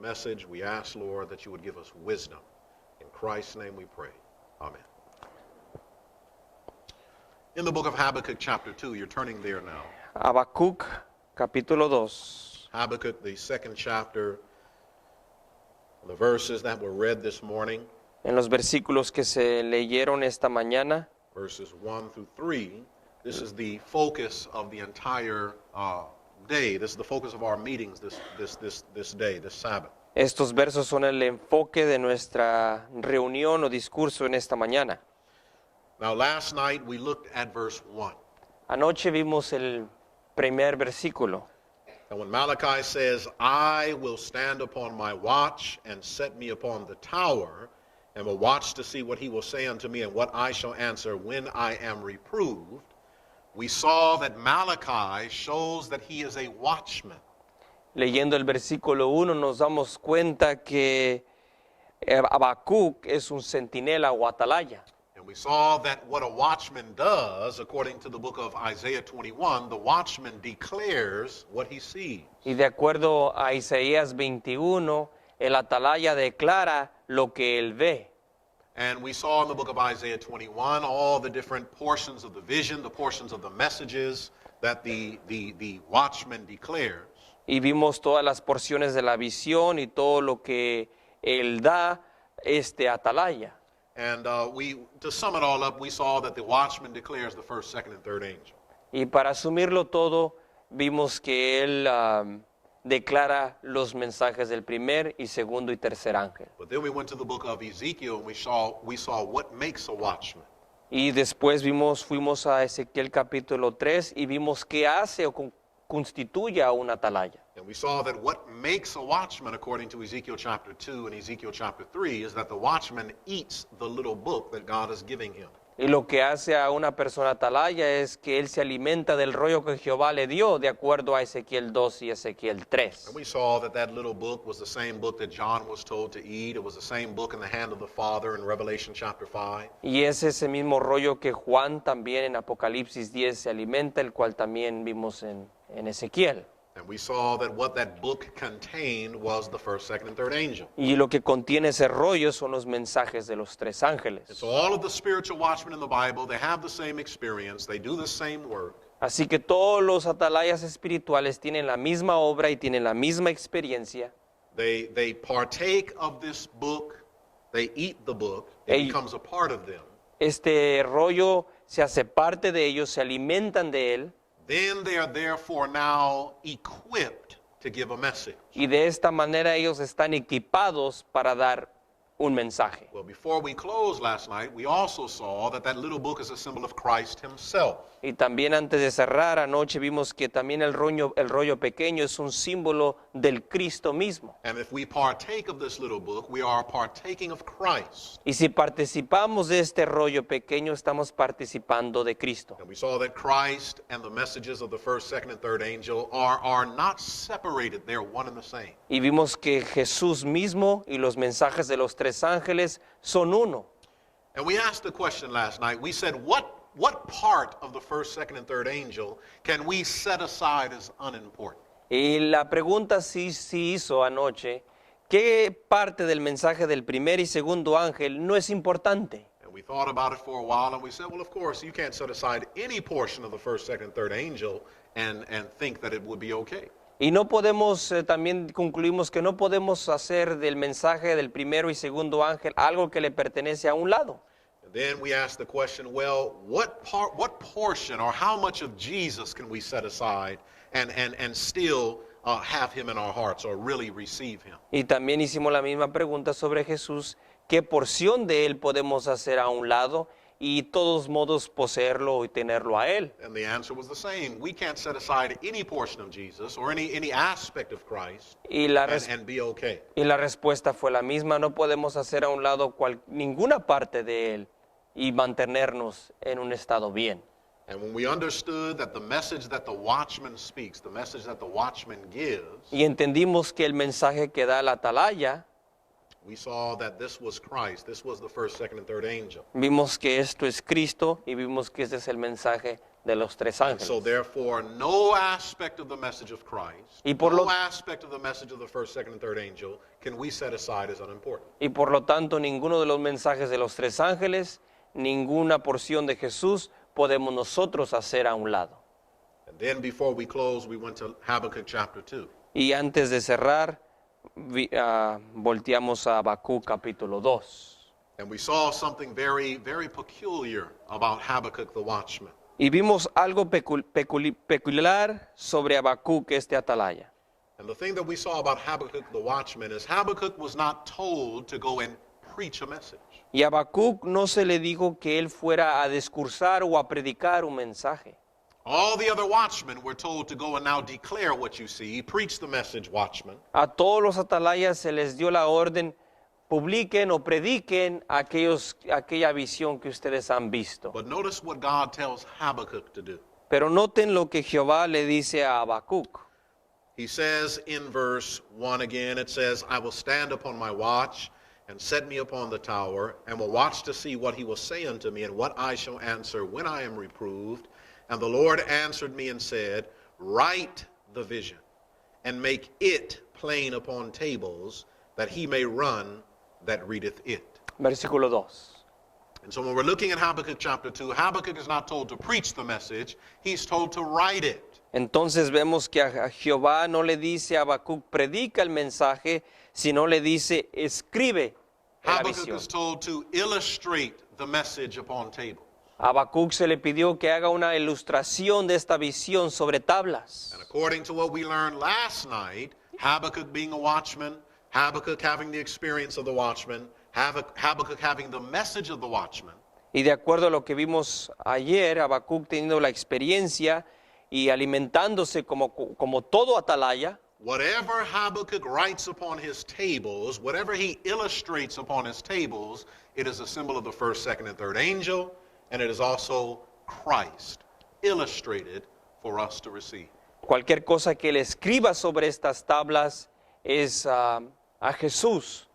message. We ask, Lord, that you would give us wisdom. In Christ's name we pray. Amen. In the book of Habakkuk, chapter 2, you're turning there now. Habacuc, capítulo 2. Habakkuk, the second chapter, the verses that were read this morning, En los versículos que se leyeron esta mañana, verses 1 through 3, this is the focus of the entire day. This is the focus of our meetings this day, this Sabbath. estos versos son el enfoque de nuestra reunión o discurso en esta mañana. Now, last night we looked at verse 1. Anoche vimos el primer versículo. And when Malachi says, I will stand upon my watch and set me upon the tower, and will watch to see what he will say unto me and what I shall answer when I am reproved, we saw that Malachi shows that he is a watchman. Leyendo el versículo 1 nos damos cuenta que Habacuc es un centinela o atalaya. And we saw that what a watchman does, according to the book of Isaiah 21, the watchman declares what he sees. Y de acuerdo a Isaías 21, el atalaya declara lo que él ve. And we saw in the book of Isaiah 21 all the different portions of the vision, the portions of the messages that the watchman declares. Y vimos todas las porciones de la visión y todo lo que él da atalaya. And to sum it all up, we saw that the watchman declares the first, second, and third angel. Y para asumirlo todo, vimos que él declara los mensajes del primer y segundo y tercer ángel. But then we went to the book of Ezekiel and we saw what makes a watchman. Y después fuimos a Ezequiel capítulo 3 y vimos qué hace o constituye a un atalaya. And we saw that what makes a watchman, according to Ezekiel chapter 2 and Ezekiel chapter 3, is that the watchman eats the little book that God is giving him. Y lo que hace a una persona atalaya es que él se alimenta del rollo que Jehová le dio, de acuerdo a Ezequiel 2 y Ezequiel 3. And we saw that little book was the same book that John was told to eat. It was the same book in the hand of the Father in Revelation chapter 5. Y es ese mismo rollo que Juan también en Apocalipsis 10 se alimenta, el cual también vimos en Ezequiel. And we saw that what that book contained was the first, second, and third angel. Y lo que contiene ese rollo son los mensajes de los tres ángeles. And so all of the spiritual watchmen in the Bible, they have the same experience, they do the same work. Así que todos los atalayas espirituales tienen la misma obra y tienen la misma experiencia. They partake of this book, they eat the book, it becomes a part of them. Este rollo se hace parte de ellos, se alimentan de él. Then they are therefore now equipped to give a message. Y de esta manera ellos están equipados para dar un mensaje. Well, before we closed last night, we also saw that little book is a symbol of Christ himself. Y también antes de cerrar anoche vimos que también el rollo pequeño es un símbolo del Cristo mismo. And if we partake of this little book, we are partaking of Christ. Y si participamos de este rollo pequeño, estamos participando de Cristo. And we saw that Christ and the messages of the first, second, and third angel are not separated. They're one and the same. Y vimos que Jesús mismo y los mensajes de los tres ángeles son uno. And we asked the question last night. We said, what part of the first, second, and third angel can we set aside as unimportant? Y la pregunta sí hizo anoche, ¿qué parte del mensaje del primer y segundo ángel no es importante? And we thought about it for a while, and we said, well, of course, you can't set aside any portion of the first, second, and third angel and think that it would be okay. Y no podemos, también concluimos que no podemos hacer del mensaje del primero y segundo ángel algo que le pertenece a un lado. And then we asked the question, well, what portion or how much of Jesus can we set aside and still have him in our hearts or really receive him? Y también hicimos la misma pregunta sobre Jesús, ¿qué porción de él podemos hacer a un lado y todos modos poseerlo y tenerlo a él? And the answer was the same. We can't set aside any portion of Jesus or any aspect of Christ and be okay. Y la respuesta fue la misma, no podemos hacer a un lado ninguna parte de él y mantenernos en un estado bien. And when we understood that the message that the watchman speaks, the message that the watchman gives, Y entendimos que el mensaje que da la atalaya, we saw that this was Christ. This was the first, second, and third angel. vimos que esto es Cristo y vimos que este es el mensaje de los tres And so ángeles. therefore, no aspect of the message of Christ, Y por no lo- aspect of the message of the first, second, and third angel can we set aside as unimportant. Y por lo tanto, ninguno de los mensajes de los tres ángeles, ninguna porción de Jesús podemos nosotros hacer a un lado. And then before we close, we went to Habakkuk chapter 2. Y antes de cerrar, volteamos a Habacuc capítulo 2. And we saw something very, very peculiar about Habakkuk the watchman. Y vimos algo peculiar sobre Habacuc, este atalaya. And the thing that we saw about Habakkuk the watchman is Habakkuk was not told to go and preach a message. Y a Habacuc no se le dijo que él fuera a discursar o a predicar un mensaje. All the other watchmen were told to go and now declare what you see. Preach the message, watchman. A todos los atalayas se les dio la orden, publiquen o prediquen aquella visión que ustedes han visto. But notice what God tells Habakkuk to do. Pero noten lo que Jehová le dice a Habacuc. He says in verse 1 again, it says, I will stand upon my watch and set me upon the tower, and will watch to see what he will say unto me, and what I shall answer when I am reproved. And the Lord answered me and said, write the vision, and make it plain upon tables, that he may run that readeth it. Versículo 2. And so when we're looking at Habakkuk chapter 2, Habakkuk is not told to preach the message, he's told to write it. Entonces vemos que a Jehová no le dice a Habacuc, predica el mensaje, sino le dice, escribe la Habakkuk visión. is told to illustrate the message upon tables. A Habacuc se le pidió que haga una ilustración de esta visión sobre tablas. And according to what we learned last night, Habakkuk being a watchman, Habakkuk having the experience of the watchman, Habakkuk having the message of the watchman, Y de acuerdo a lo que vimos ayer, Habacuc teniendo la experiencia y alimentándose como todo atalaya, whatever Habakkuk writes upon his tables, whatever he illustrates upon his tables, it is a symbol of the first, second, and third angel, and it is also Christ illustrated for us to receive. cualquier cosa que él escriba sobre estas tablas es a Jesús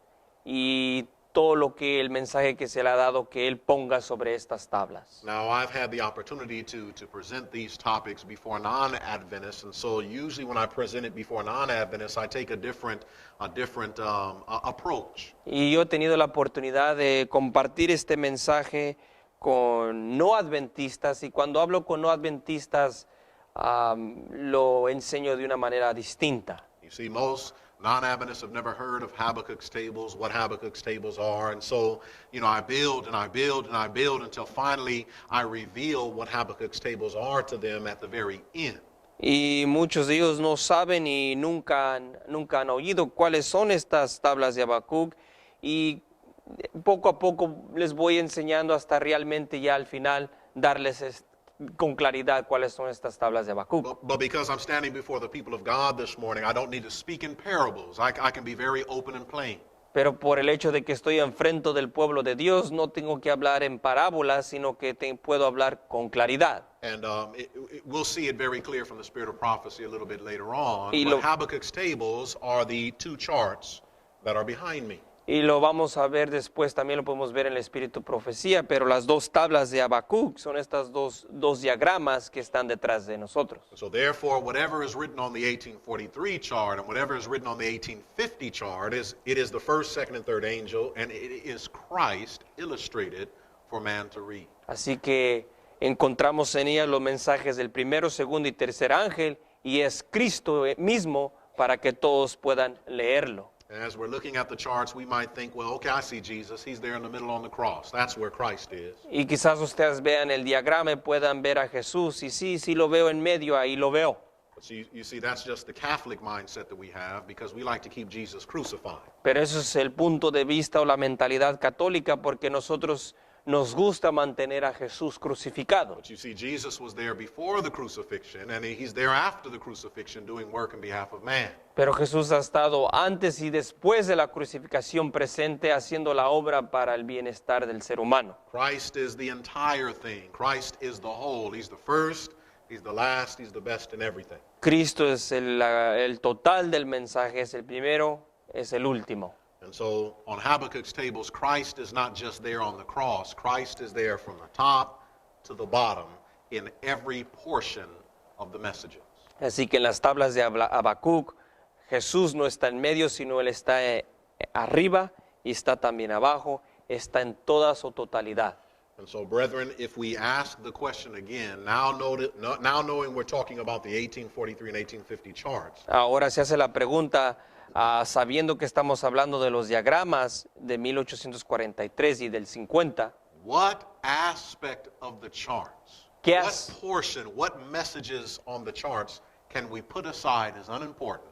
y todo lo que el mensaje que se le ha dado que él ponga sobre estas tablas. Now, I've had the opportunity to present these topics before non-Adventists, and so usually when I present it before non-Adventists, I take a different approach. Y yo he tenido la oportunidad de compartir este mensaje con no adventistas, y cuando hablo con no adventistas lo enseño de una manera distinta. You see, most non-Adventists have never heard of Habakkuk's tables, what Habakkuk's tables are, and so, I build and I build and I build until finally I reveal what Habakkuk's tables are to them at the very end. Y muchos de ellos no saben y nunca han oído cuáles son estas tablas de Habacuc, y poco a poco les voy enseñando hasta realmente ya al final darles con claridad cuáles son estas tablas de Habacuc. But because I'm standing before the people of God this morning, I don't need to speak in parables. I can be very open and plain. Pero por el hecho de que estoy enfrente del pueblo de Dios, no tengo que hablar en parábolas, sino que puedo hablar con claridad. And we'll see it very clear from the spirit of prophecy a little bit later on. Y But lo- Habakkuk's tables are the two charts that are behind me. Y lo vamos a ver después, también lo podemos ver en el Espíritu Profecía, pero las dos tablas de Habacuc son estas dos diagramas que están detrás de nosotros. So therefore, whatever is written on the 1843 chart and whatever is written on the 1850 chart, it is the first, second, and third angel, and it is Christ illustrated for man to read. Así que encontramos en ellas los mensajes del primero, segundo y tercer ángel, y es Cristo mismo para que todos puedan leerlo. And as we're looking at the charts, we might think, well, okay, I see Jesus. He's there in the middle on the cross. That's where Christ is. Y quizás ustedes vean el diagrama y puedan ver a Jesús, y sí lo veo en medio, ahí lo veo. But you see, that's just the Catholic mindset that we have because we like to keep Jesus crucified. Pero eso es el punto de vista o la mentalidad católica, porque nosotros nos gusta mantener a Jesús crucificado. But you see, Jesus was there before the crucifixion, and he's there after the crucifixion doing work in behalf of man. Pero Jesús ha estado antes y después de la crucificación presente haciendo la obra para el bienestar del ser humano. Christ is the entire thing. Christ is the whole. He's the first, he's the last, he's the best in everything. Cristo es el total del mensaje, es el primero, es el último. And so on Habakkuk's tables, Christ is not just there on the cross. Christ is there from the top to the bottom in every portion of the messages. Así que en las tablas de Habacuc, Jesús no está en medio, sino Él está arriba y está también abajo, está en toda su totalidad. And so, brethren, if we ask the question again, now knowing we're talking about the 1843 and 1850 charts, Ahora se hace la pregunta, sabiendo que estamos hablando de los diagramas de 1843 y del 50, what aspect of the charts, ¿Qué what as- portion, what messages on the charts can we put aside as unimportant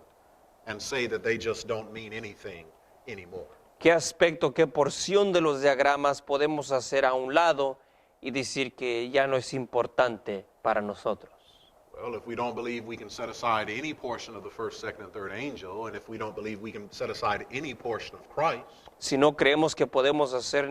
and say that they just don't mean anything anymore? ¿qué aspecto, qué porción de los diagramas podemos hacer a un lado y decir que ya no es importante para nosotros? Well, if we don't believe we can set aside any portion of the first, second, and third angel, and if we don't believe we can set aside any portion of Christ, Si no creemos que podemos hacer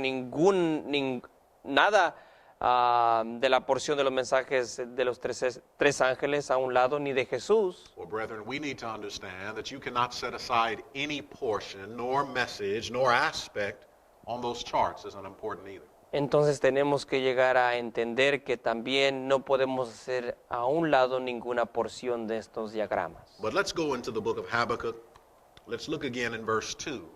nada de la porción de los mensajes de los tres ángeles a un lado, ni de Jesús, well, brethren, we need to understand that you cannot set aside any portion, nor message, nor aspect on those charts as unimportant either. entonces tenemos que llegar a entender que también no podemos hacer a un lado ninguna porción de estos diagramas. But let's go into the book of Habakkuk. Let's look again in verse 2.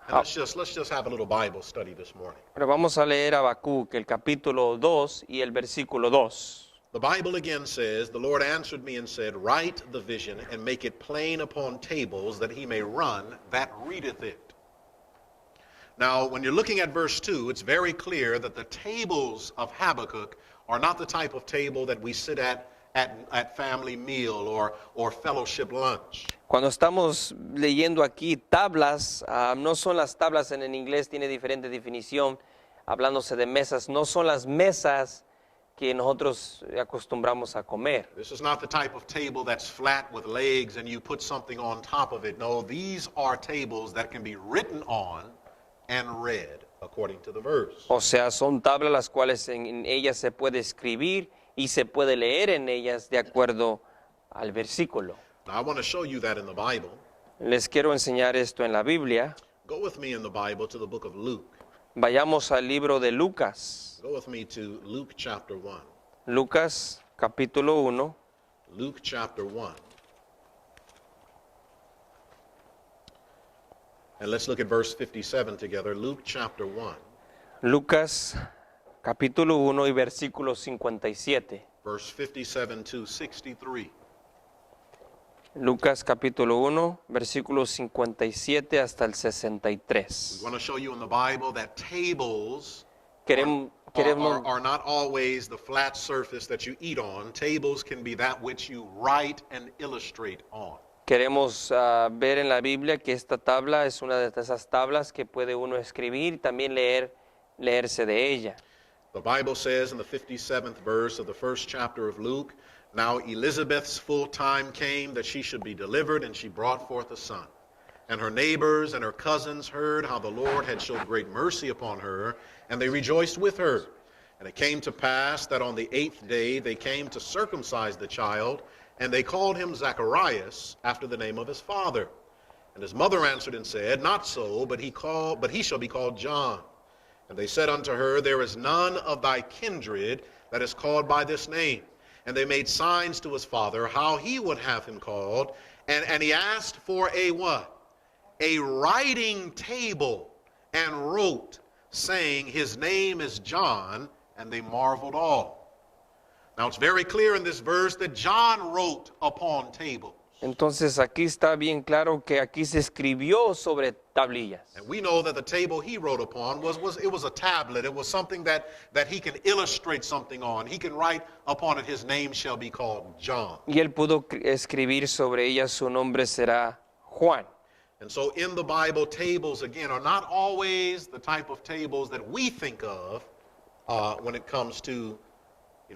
And How- let's just have a little Bible study this morning. Pero vamos a leer Habacuc, el capítulo 2 y el versículo 2. The Bible again says, "The Lord answered me and said, Write the vision and make it plain upon tables, that he may run that readeth it." Now, when you're looking at verse 2, it's very clear that the tables of Habakkuk are not the type of table that we sit at family meal or fellowship lunch. Cuando estamos leyendo aquí tablas, no son las tablas en inglés, tiene diferente definición, hablándose de mesas, no son las mesas que nosotros acostumbramos a comer. This is not the type of table that's flat with legs and you put something on top of it. No, these are tables that can be written on and read according to the verse. O sea, son tablas las cuales en ellas se puede escribir y se puede leer en ellas de acuerdo al versículo. Now, I want to show you that in the Bible. Les quiero enseñar esto en la Biblia. Go with me in the Bible to the book of Luke. Vayamos al libro de Lucas. Go with me to Luke chapter 1. Lucas capítulo 1. Luke chapter 1. And let's look at verse 57 together. Luke chapter 1, Lucas capítulo 1 y versículo 57. verse 57 to 63. Lucas capítulo 1, versículo 57 hasta el We 63. want to show you in the Bible that tables Queremos, are not always the flat surface that you eat on. Tables can be that which you write and illustrate on. queremos ver en la Biblia que esta tabla es una de esas tablas que puede uno escribir y también leerse de ella. The Bible says in the 57th verse of the first chapter of Luke, "Now Elizabeth's full time came that she should be delivered, and she brought forth a son. And her neighbors and her cousins heard how the Lord had showed great mercy upon her, and they rejoiced with her. And it came to pass that on the 8th day they came to circumcise the child, and they called him Zacharias, after the name of his father. And his mother answered and said, Not so, but he shall be called John. And they said unto her, There is none of thy kindred that is called by this name. And they made signs to his father how he would have him called. And he asked for a what? A writing table, and wrote, saying, His name is John. And they marveled all." Now it's very clear in this verse that John wrote upon tables. Entonces aquí está bien claro que aquí se escribió sobre tablillas. And we know that the table he wrote upon was a tablet. It was something that he can illustrate something on. He can write upon it, His name shall be called John. Y él pudo escribir sobre ella, su nombre será Juan. And so in the Bible, tables, again, are not always the type of tables that we think of when it comes to,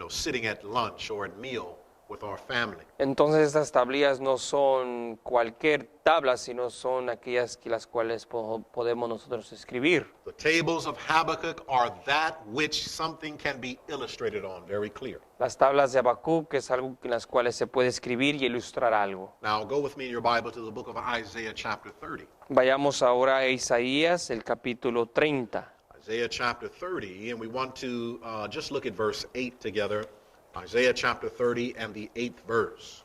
sitting at lunch or at meal with our family. Entonces estas tablillas no son cualquier tabla, sino son aquellas que las cuales podemos nosotros escribir. The tables of Habakkuk are that which something can be illustrated on, very clear. Las tablas de Habacuc es algo en las cuales se puede escribir y ilustrar algo. Now go with me in your Bible to the book of Isaiah chapter 30. Vayamos ahora a Isaías, el capítulo 30. Isaiah chapter 30, and we want to just look at verse 8 together. Isaiah chapter 30 and the 8th verse.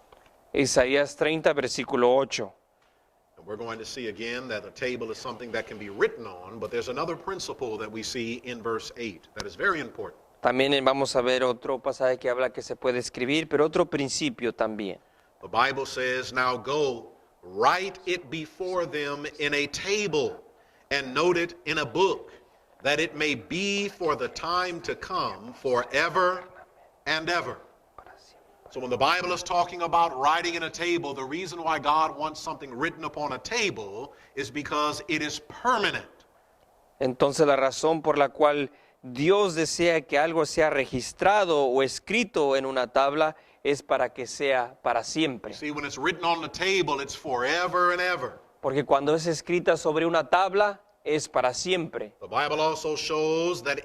Isaías 30, versículo 8. And we're going to see again that a table is something that can be written on, but there's another principle that we see in verse 8 that is very important. También vamos a ver otro pasaje que habla que se puede escribir, pero otro principio también. The Bible says, "Now go, write it before them in a table, and note it in a book, that it may be for the time to come, forever and ever." So when the Bible is talking about writing in a table, the reason why God wants something written upon a table is because it is permanent. Entonces la razón por la cual Dios desea que algo sea registrado o escrito en una tabla es para que sea para siempre. See, when it's written on the table, it's forever and ever. Porque cuando es escrita sobre una tabla es para siempre. The Bible also shows that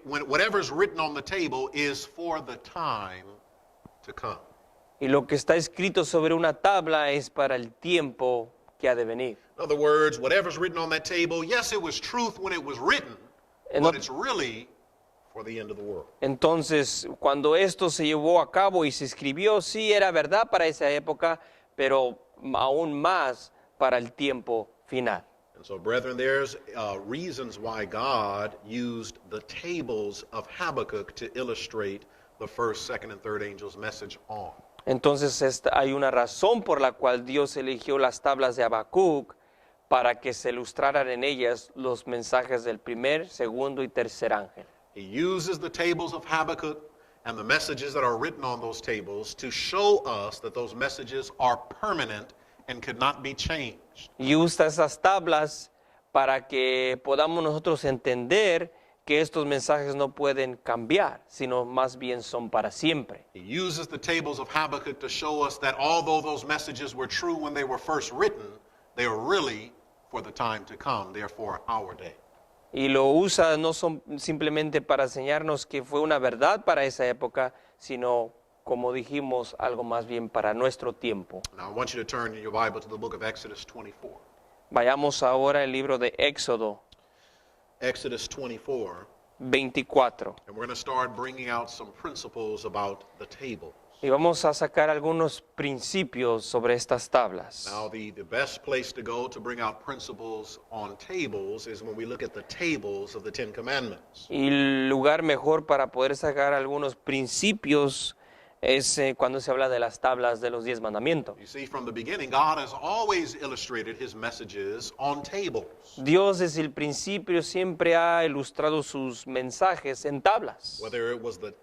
whatever is written on the table is for the time to come. Y lo que está escrito sobre una tabla es para el tiempo que ha de venir. In other words, whatever's written on that table, yes, it was truth when it was written, but it's really for the end of the world. Entonces, cuando esto se llevó a cabo y se escribió, sí era verdad para esa época, pero aún más para el tiempo final. And so, brethren, there's reasons why God used the tables of Habakkuk to illustrate the first, second, and third angels' message on. Entonces hay una razón por la cual Dios eligió las tablas de Habacuc para que se ilustraran en ellas los mensajes del primer, segundo y tercer ángel. He uses the tables of Habakkuk and the messages that are written on those tables to show us that those messages are permanent and could not be changed. Y usa esas tablas para que podamos nosotros entender que estos mensajes no pueden cambiar, sino más bien son para siempre. He uses the tables of Habakkuk to show us that although those messages were true when they were first written, they are really for the time to come, therefore our day. Y lo usa no son simplemente para enseñarnos que fue una verdad para esa época, sino, como dijimos, algo más bien para nuestro tiempo. Now I want you to turn in your Bible to the book of Exodus 24. Vayamos ahora al libro de Éxodo Exodus 24, 24. and we're going to start bringing out some principles about the tables. Y vamos a sacar algunos principios sobre estas tablas. Now, the best place to go to bring out principles on tables is when we look at the tables of the Ten Commandments. Y el lugar mejor para poder sacar algunos principios es cuando se habla de las tablas de los 10 mandamientos. You see, from the beginning, God has always illustrated his messages on tables. Dios desde el principio siempre ha ilustrado sus mensajes en tablas. Whether it was the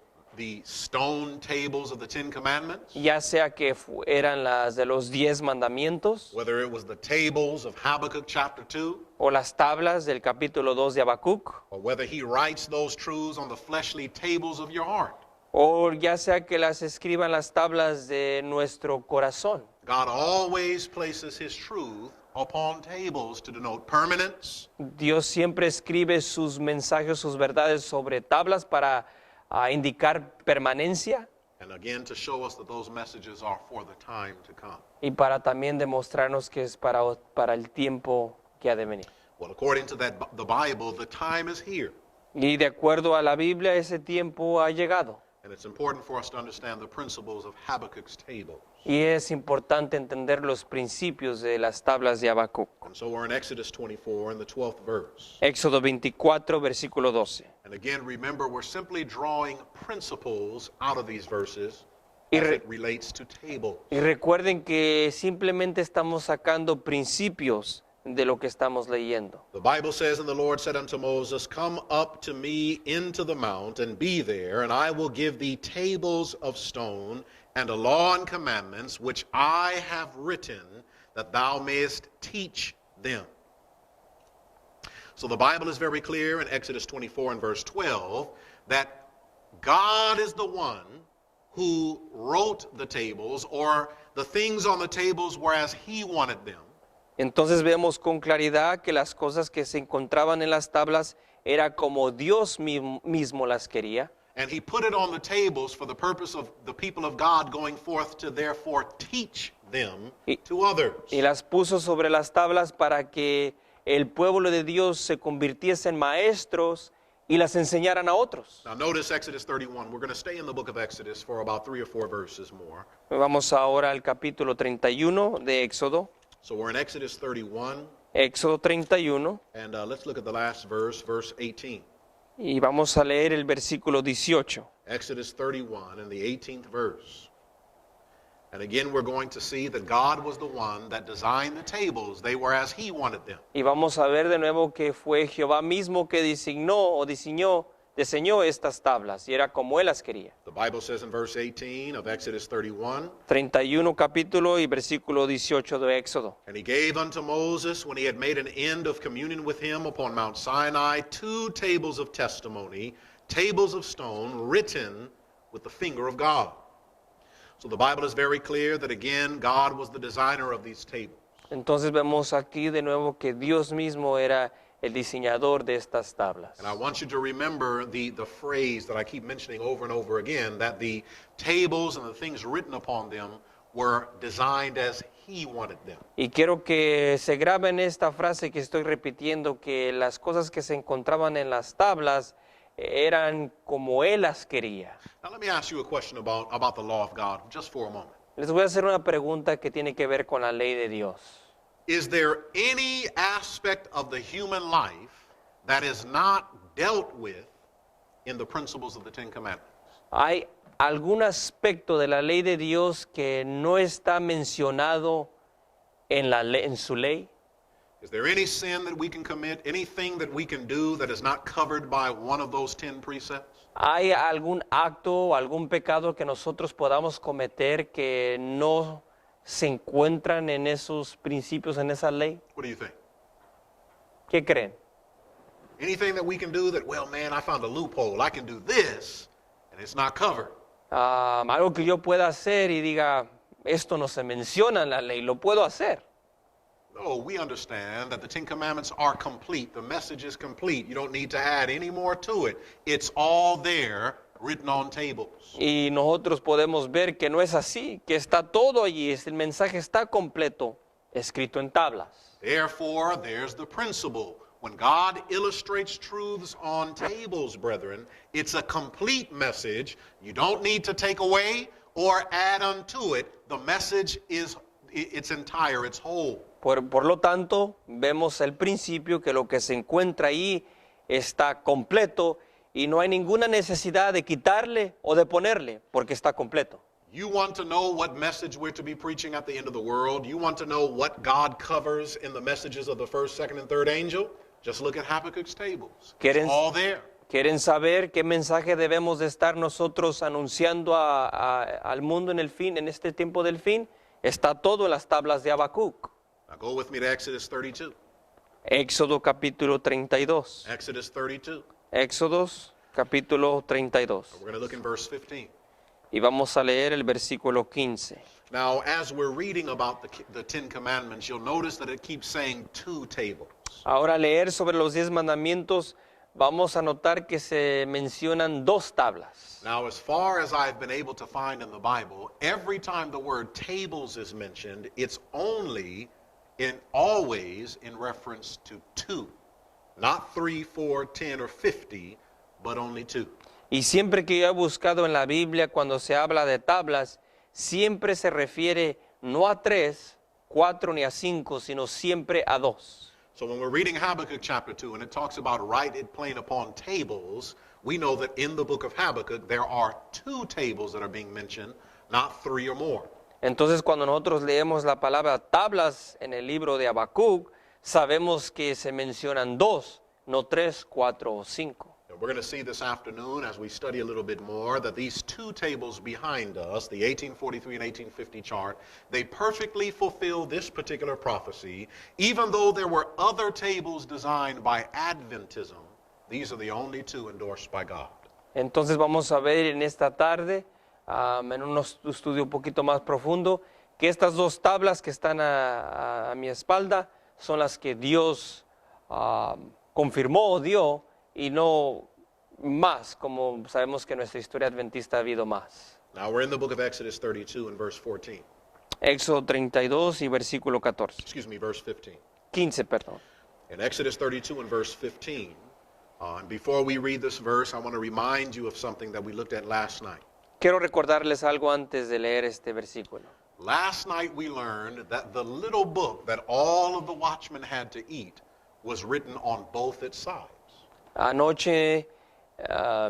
stone tables of the Ten Commandments, Ya sea que eran las de los 10 mandamientos whether it was the tables of Habakkuk chapter 2, o las tablas del capítulo 2 de Habacuc, or whether he writes those truths on the fleshly tables of your heart. o ya sea que las escriban las tablas de nuestro corazón. God always places his truth upon tables to denote permanence, Dios siempre escribe sus mensajes, sus verdades sobre tablas para indicar permanencia and again to show us that those messages are for the time to come. y para también demostrarnos que es para el tiempo que ha de venir. Well, according to the Bible, the time is here. Y de acuerdo a la Biblia, ese tiempo ha llegado. And it's important for us to understand the principles of Habakkuk's table. Y es importante entender los principios de las tablas de Habacuc. And so we're in Exodus 24 in the 12th verse. Éxodo 24, versículo 12. And again, remember, we're simply drawing principles out of these verses Y as re- it relates to tables. Y recuerden que simplemente estamos sacando principios de lo que estamos leyendo. The Bible says, "And the Lord said unto Moses, Come up to me into the mount, and be there, and I will give thee tables of stone, and a law and commandments, which I have written, that thou mayest teach them." So the Bible is very clear in Exodus 24 and verse 12 that God is the one who wrote the tables, or the things on the tables were as he wanted them. Entonces vemos con claridad que las cosas que se encontraban en las tablas era como Dios mismo las quería. And he put it on the tables for the purpose of the people of God going forth to therefore teach them to others. Y las puso sobre las tablas para que el pueblo de Dios se convirtiese en maestros y las enseñaran a otros. Now notice Exodus 31. We're going to stay in the book of Exodus for about 3 or 4 verses more. Vamos ahora al capítulo 31 de Éxodo. So we're in Exodus 31, Éxodo 31 and let's look at the last verse, verse 18. y vamos a leer el versículo 18. Exodus 31 and the 18th verse. And again, we're going to see that God was the one that designed the tables. They were as he wanted them. Y vamos a ver de nuevo que fue Jehová mismo que diseñó estas tablas y era como él las quería. The Bible says in verse 18 of Exodus 31, 31 capítulo y versículo 18 de Éxodo. and he gave unto Moses, when he had made an end of communion with him upon Mount Sinai, 2 tables of testimony, tables of stone, written with the finger of God. So the Bible is very clear that again, God was the designer of these tables. Entonces vemos aquí de nuevo que Dios mismo era el diseñador de estas tablas. And I want you to remember the phrase that I keep mentioning over and over again, that the tables and the things written upon them were designed as he wanted them. Y quiero que se graben esta frase que estoy repitiendo, que las cosas que se encontraban en las tablas eran como él las quería. Now let me ask you a question about the law of God just for a moment. Les voy a hacer una pregunta que tiene que ver con la ley de Dios. Is there any aspect of the human life that is not dealt with in the principles of the Ten Commandments? ¿Hay algún aspecto de la ley de Dios que no está mencionado en su ley? Is there any sin that we can commit, anything that we can do that is not covered by one of those 10 precepts? ¿Hay algún acto o algún pecado que nosotros podamos cometer que no se encuentran en esos principios, en esa ley? What do you think? ¿Qué creen? Anything that we can do that, well, man, I found a loophole. I can do this, and it's not covered. Algo que yo pueda hacer y diga, esto no se menciona en la ley, lo puedo hacer. No, we understand that the Ten Commandments are complete. The message is complete. You don't need to add any more to it. It's all there, written on tables. Y nosotros podemos ver que no es así, que está todo allí, el mensaje está completo, escrito en tablas. Therefore, there's the principle. When God illustrates truths on tables, brethren, it's a complete message. You don't need to take away or add unto it. The message is it's entire, it's whole. Por lo tanto, vemos el principio que lo que se encuentra ahí está completo y no hay ninguna necesidad de quitarle o de ponerle, porque está completo. You want to know what message we're to be preaching at the end of the world? You want to know what God covers in the messages of the first, second, and third angel? Just look at Habakkuk's tables. It's all there. ¿Quieren saber qué mensaje debemos de estar nosotros anunciando al mundo en este tiempo del fin? Está todo en las tablas de Habacuc. Now go with me to Exodus 32. Éxodo capítulo 32. Exodus 32. Éxodos capítulo 32. We're going to look in verse 15. Y vamos a leer el versículo 15. Now, as we're reading about the Ten Commandments, you'll notice that it keeps saying 2 tables. Ahora leer sobre los 10 mandamientos, vamos a notar que se mencionan 2 tablas. Now, as far as I've been able to find in the Bible, every time the word tables is mentioned, it's always in reference to 2. Not 3, 4, 10, or 50, but only 2. Y siempre que yo he buscado en la Biblia, cuando se habla de tablas, siempre se refiere no a 3, 4 ni a 5, sino siempre a 2. So when we're reading Habakkuk chapter 2, and it talks about write it plain upon tables, we know that in the book of Habakkuk, there are 2 tables that are being mentioned, not 3 or more. Entonces, cuando nosotros leemos la palabra tablas en el libro de Habacuc, sabemos que se mencionan 2, no 3, 4 o 5. And we're going to see this afternoon as we study a little bit more that these 2 tables behind us, the 1843 and 1850 chart, they perfectly fulfill this particular prophecy. Even though there were other tables designed by Adventism, these are the only 2 endorsed by God. Entonces vamos a ver en esta tarde, en un estudio un poquito más profundo, que estas 2 tablas que están a mi espalda son las que Dios confirmó o dio, y no más, como sabemos que en nuestra historia adventista ha habido más. Now we're in the book of Exodus 32 and verse 14. Éxodo 32 y versículo 14. Excuse me, verse 15. 15, perdón. In Exodus 32 and verse 15, And before we read this verse, I want to remind you of something that we looked at last night. Quiero recordarles algo antes de leer este versículo. Last night we learned that the little book that all of the watchmen had to eat was written on both its sides. Anoche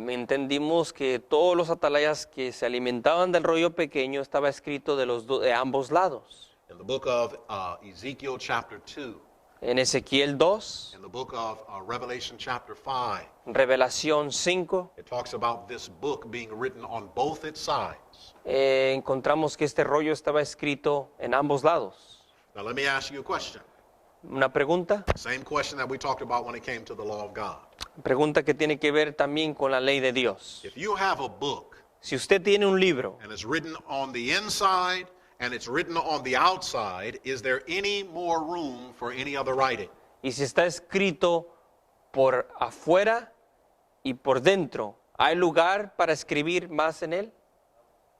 entendimos que todos los atalayas que se alimentaban del rollo pequeño estaba escrito de ambos lados. In the book of Ezekiel chapter 2, En Ezequiel 2, in the book of Revelation chapter 5, Revelación 5, it talks about this book being written on both its sides. encontramos que este rollo estaba escrito en ambos lados. Now let me ask you a question. Una pregunta Same question that we talked about when it came to the law of God. que tiene que ver también con la ley de Dios. If you have a book Si usted tiene un libro and it's written on the inside and it's written on the outside, is there any more room for any other writing? y si está escrito por afuera y por dentro, ¿hay lugar para escribir más en él?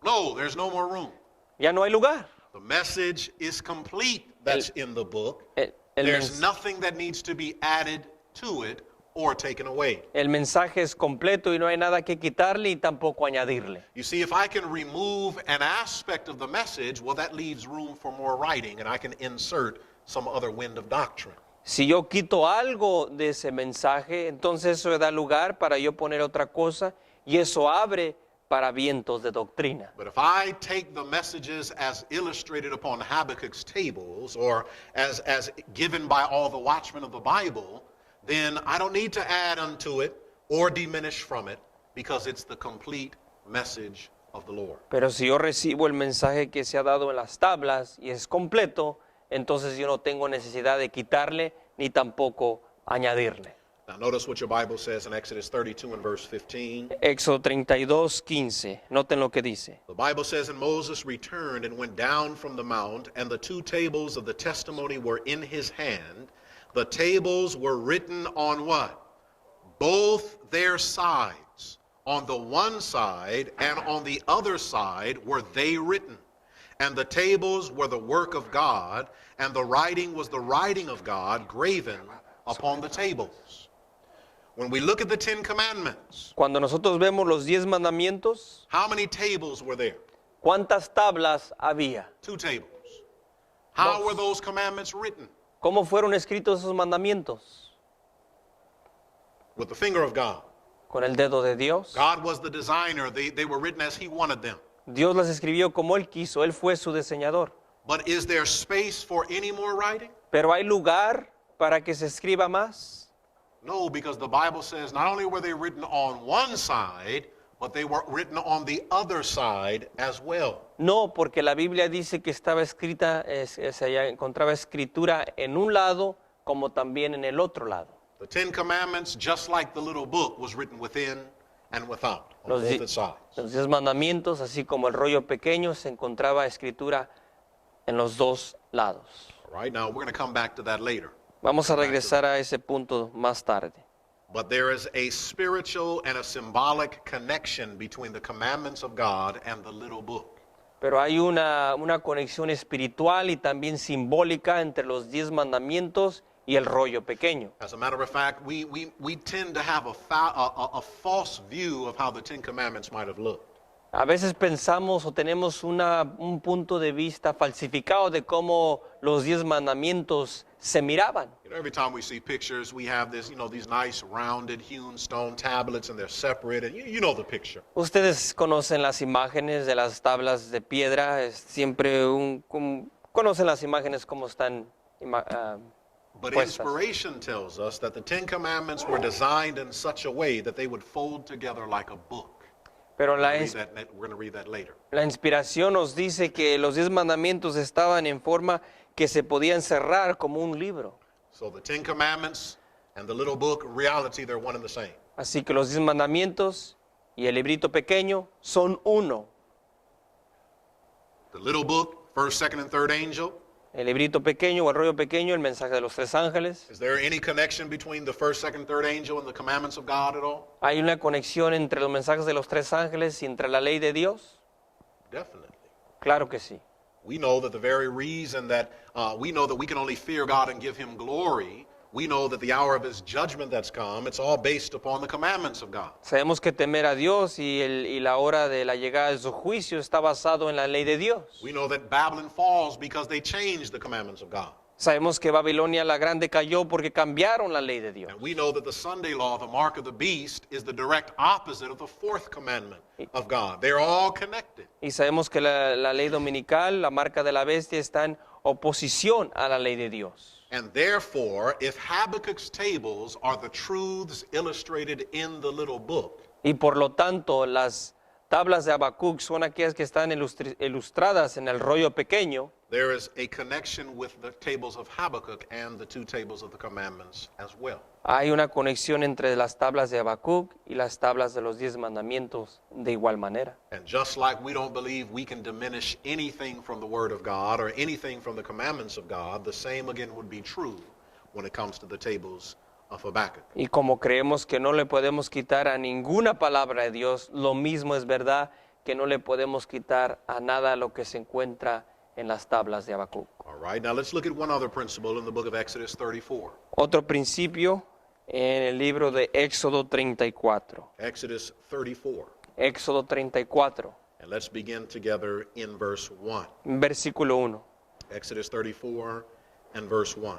No, there's no more room. Ya no hay lugar. The message is complete that's in the book. El There's mens- nothing that needs to be added to it or taken away. El mensaje es completo y no hay nada que quitarle y tampoco añadirle. You see, if I can remove an aspect of the message, well, that leaves room for more writing, and I can insert some other wind of doctrine. Si yo quito algo de ese mensaje, entonces eso da lugar para yo poner otra cosa y eso abre para vientos de doctrina. But if I take the messages as illustrated upon Habakkuk's tables or as given by all the watchmen of the Bible, then I don't need to add unto it or diminish from it because it's the complete message of the Lord. Pero si yo recibo el mensaje que se ha dado en las tablas y es completo, entonces yo no tengo necesidad de quitarle ni tampoco añadirle. Now notice what your Bible says in Exodus 32 and verse 15. Éxodo 32, 15. Noten lo que dice. The Bible says, and Moses returned and went down from the mount, and the two tables of the testimony were in his hand. The tables were written on what? Both their sides. On the one side and on the other side were they written. And the tables were the work of God, and the writing was the writing of God graven upon the tables. When we look at the Ten Commandments, Cuando nosotros vemos los 10 mandamientos, how many tables were there? ¿cuántas tablas había? 2 tables. How Dos. were those commandments written? ¿Cómo fueron escritos esos mandamientos? With the finger of God. Con el dedo de Dios. God was the designer. They were written as he wanted them. Dios las escribió como Él quiso, Él fue su diseñador. But is there space for any more writing? Pero ¿hay lugar para que se escriba más? No, because the Bible says not only were they written on one side, but they were written on the other side as well. No, porque la Biblia dice que estaba escrita, se encontraba escritura en un lado como también en el otro lado. The Ten Commandments, just like the little book, was written within and without, on Los, both di- its sides. los 10 mandamientos, así como el rollo pequeño, se encontraba escritura en los dos lados. All right, now we're going to come back to that later. Vamos a regresar a ese punto más tarde. But there is a spiritual and a symbolic connection between the commandments of God and the little book. Pero hay una conexión espiritual y también simbólica entre los 10 mandamientos y el rollo pequeño. As a matter of fact, we tend to have a false view of how the Ten Commandments might have looked. A veces pensamos o tenemos un punto de vista falsificado de cómo los 10 mandamientos se miraban. You know, every time we see pictures, we have this, these nice rounded hewn stone tablets, and they're separate, and you know the picture. Ustedes conocen las imágenes de las tablas de piedra, es siempre conocen las imágenes como están But puestas. inspiration tells us that the Ten Commandments were designed in such a way that they would fold together like a book. Pero We're going to read that later. la inspiración nos dice que los 10 mandamientos estaban en forma que se podían cerrar como un libro. So the Ten Commandments and the little book, reality, they're one and the same. Así que los 10 mandamientos y el librito pequeño son uno. The little book, first, second, and third angel. El librito pequeño o el rollo pequeño, el mensaje de los 3 ángeles. Is there any connection between the first, second, third angel and the commandments of God at all? ¿Hay una conexión entre los mensajes de los 3 ángeles y entre la ley de Dios? Definitely. Claro que sí. We know that the very reason that we know that we can only fear God and give him glory we know that the hour of his judgment that's come, it's all based upon the commandments of God. Sabemos que temer a Dios y la hora de la llegada de su juicio está basado en la ley de Dios. We know that Babylon falls because they changed the commandments of God. Sabemos que Babilonia la Grande cayó porque cambiaron la ley de Dios. And we know that the Sunday law, the mark of the beast, is the direct opposite of the fourth commandment of God. They're all connected. Y sabemos que la ley dominical, la marca de la bestia, está en oposición a la ley de Dios. And therefore, if Habakkuk's tables are the truths illustrated in the little book, Y por lo tanto, las tablas de Habacuc son aquellas que están ilustradas en el rollo pequeño. there is a connection with the tables of Habakkuk and the two tables of the commandments as well. Hay una conexión entre las tablas de Habacuc y las tablas de los 10 mandamientos de igual manera. And just like we don't believe we can diminish anything from the Word of God or anything from the commandments of God, the same again would be true when it comes to the tables of Habakkuk. Y como creemos que no le podemos quitar a ninguna palabra de Dios, lo mismo es verdad que no le podemos quitar a nada lo que se encuentra en las tablas de Habacuc. All right, now let's look at one other principle in the book of Exodus 34. Otro principio en el libro de Éxodo 34. Exodus 34. Éxodo 34, And let's begin together in verse 1. versículo 1. Exodus 34 and verse 1.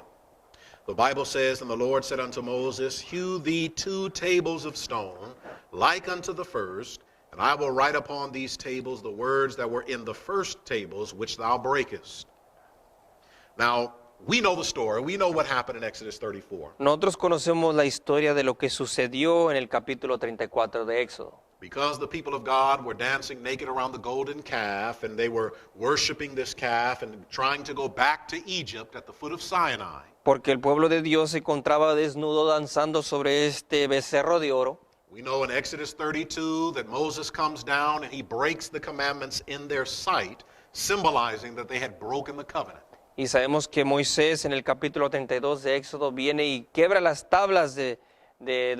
The Bible says, And the Lord said unto Moses, Hew thee 2 tables of stone, like unto the first, and I will write upon these tables the words that were in the first tables which thou breakest. Now, we know the story. We know what happened in Exodus 34. Nosotros conocemos la historia de lo que sucedió en el capítulo 34 de Éxodo. Because the people of God were dancing naked around the golden calf, and they were worshiping this calf and trying to go back to Egypt at the foot of Sinai. Porque el pueblo de Dios se encontraba desnudo danzando sobre este becerro de oro. We know in Exodus 32 that Moses comes down and he breaks the commandments in their sight, symbolizing that they had broken the covenant. Y sabemos que Moisés en el capítulo 32 de Éxodo viene y quebra las tablas de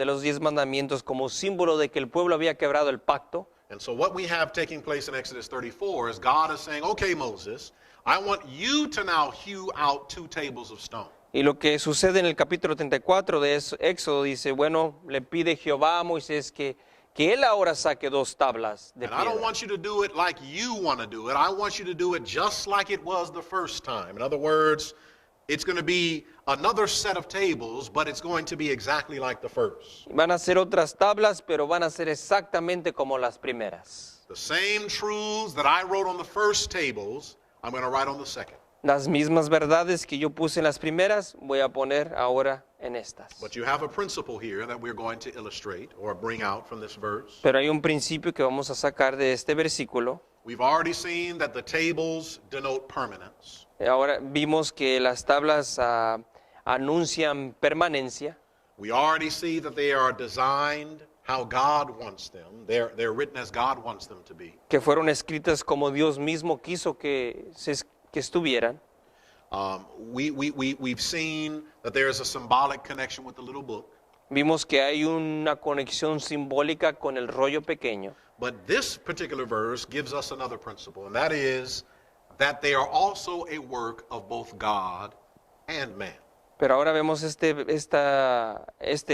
los 10 mandamientos como símbolo de que el pueblo había quebrado el pacto. And so what we have taking place in Exodus 34 is God is saying, okay, Moses, I want you to now hew out 2 tables of stone. Y lo que sucede en el capítulo 34 de Éxodo dice, bueno, le pide Jehová a Moisés que él ahora saque 2 tablas de And I don't piedra. want you to do it like you want to do it. I want you to do it just like it was the first time. In other words, it's going to be another set of tables, but it's going to be exactly like the first. Van a ser otras tablas, pero van a ser exactamente como las primeras. The same truths that I wrote on the first tables, I'm going to write on the second. Las mismas verdades que yo puse en las primeras, voy a poner ahora en estas. But you have a principle here that we're going to illustrate or bring out from this verse. Pero hay un principio que vamos a sacar de este versículo. We've already seen that the tables denote permanence. Ahora vimos que las tablas anuncian permanencia. We already see that they are designed how God wants them. They're written as God wants them to be. Que fueron escritas como Dios mismo quiso que estuvieran. We've seen that there is a symbolic connection with the little book. Vimos que hay una conexión simbólica con el rollo pequeño. But this particular verse gives us another principle, and that is that they are also a work of both God and man. Pero ahora vemos este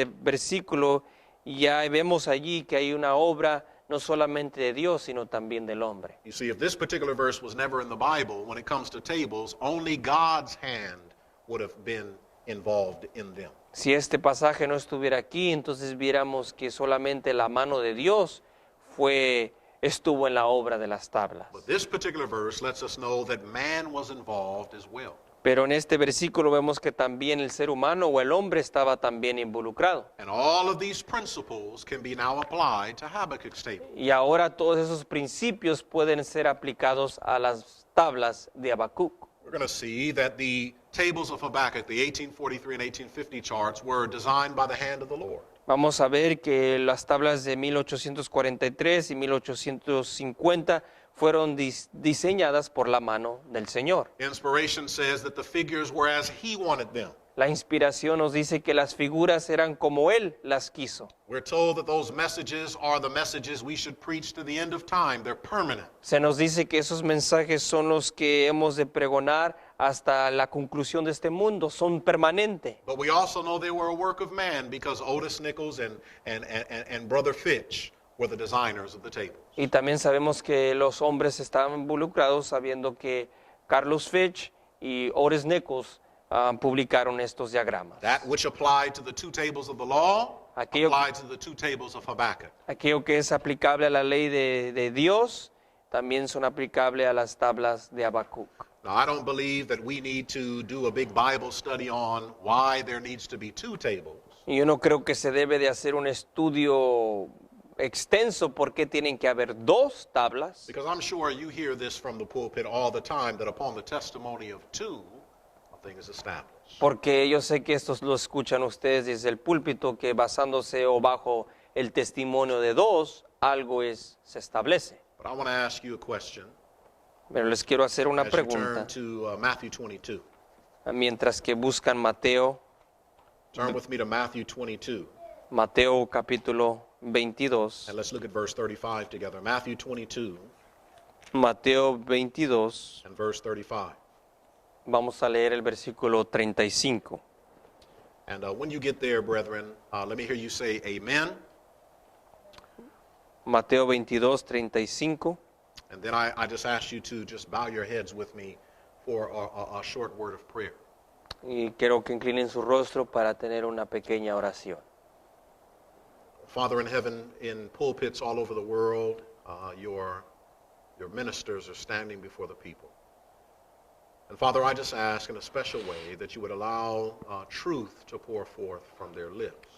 versículo y ya vemos allí que hay una obra no solamente de Dios, sino también del hombre. You see, if this particular verse was never in the Bible, when it comes to tables, only God's hand would have been involved in them. Si este pasaje no estuviera aquí, entonces viéramos que solamente la mano de Dios estuvo en la obra de las tablas. But this particular verse lets us know that man was involved as well. Pero en este versículo vemos que también el ser humano o el hombre estaba también involucrado. And all of these principles can be now applied to Habakkuk's table. Y ahora todos esos principios pueden ser aplicados a las tablas de Habacuc. We're going to see that the tables of Habakkuk, the 1843 and 1850 charts, were designed by the hand of the Lord. Vamos a ver que las tablas de 1843 y 1850 fueron diseñadas por la mano del Señor. Inspiration says that the figures were as he wanted them. La inspiración nos dice que las figuras eran como Él las quiso. We're told that those messages are the messages we should preach to the end of time. They're permanent. Se nos dice que esos mensajes son los que hemos de pregonar hasta la conclusión de este mundo, son permanentes. But we also know they were a work of man because Otis Nichols and Brother Fitch were the designers of the tables. Y también sabemos que los hombres estaban involucrados sabiendo que Carlos Fitch y Otis Nichols publicaron estos diagramas. That which applied to the two tables of the law Aquello- applied to the two tables of Habakkuk. Aquello que es aplicable a la ley de Dios también son aplicables a las tablas de Habacuc. Now, I don't believe that we need to do a big Bible study on why there needs to be two tables. Y yo no creo que se debe de hacer un estudio extenso por qué tienen que haber dos tablas, Because I'm sure you hear this from the pulpit all the time, that upon the testimony of two, a thing is established. porque yo sé que estos lo escuchan ustedes desde el púlpito, que basándose o bajo el testimonio de dos, algo se establece. But I want to ask you a question Pero les quiero hacer una as you turn pregunta, to Matthew 22. mientras que buscan Mateo Turn with me to Matthew 22, Mateo capítulo 22. and let's look at verse 35 together. Matthew 22 Mateo 22, and verse 35. vamos a leer el versículo 35. And when you get there, brethren, let me hear you say amen. Mateo 22, 35. And then I just ask you to just bow your heads with me for a short word of prayer. Y quiero que inclinen su rostro para tener una pequeña oración. Father in heaven, in pulpits all over the world, your ministers are standing before the people. And Father, I just ask in a special way that you would allow truth to pour forth from their lips.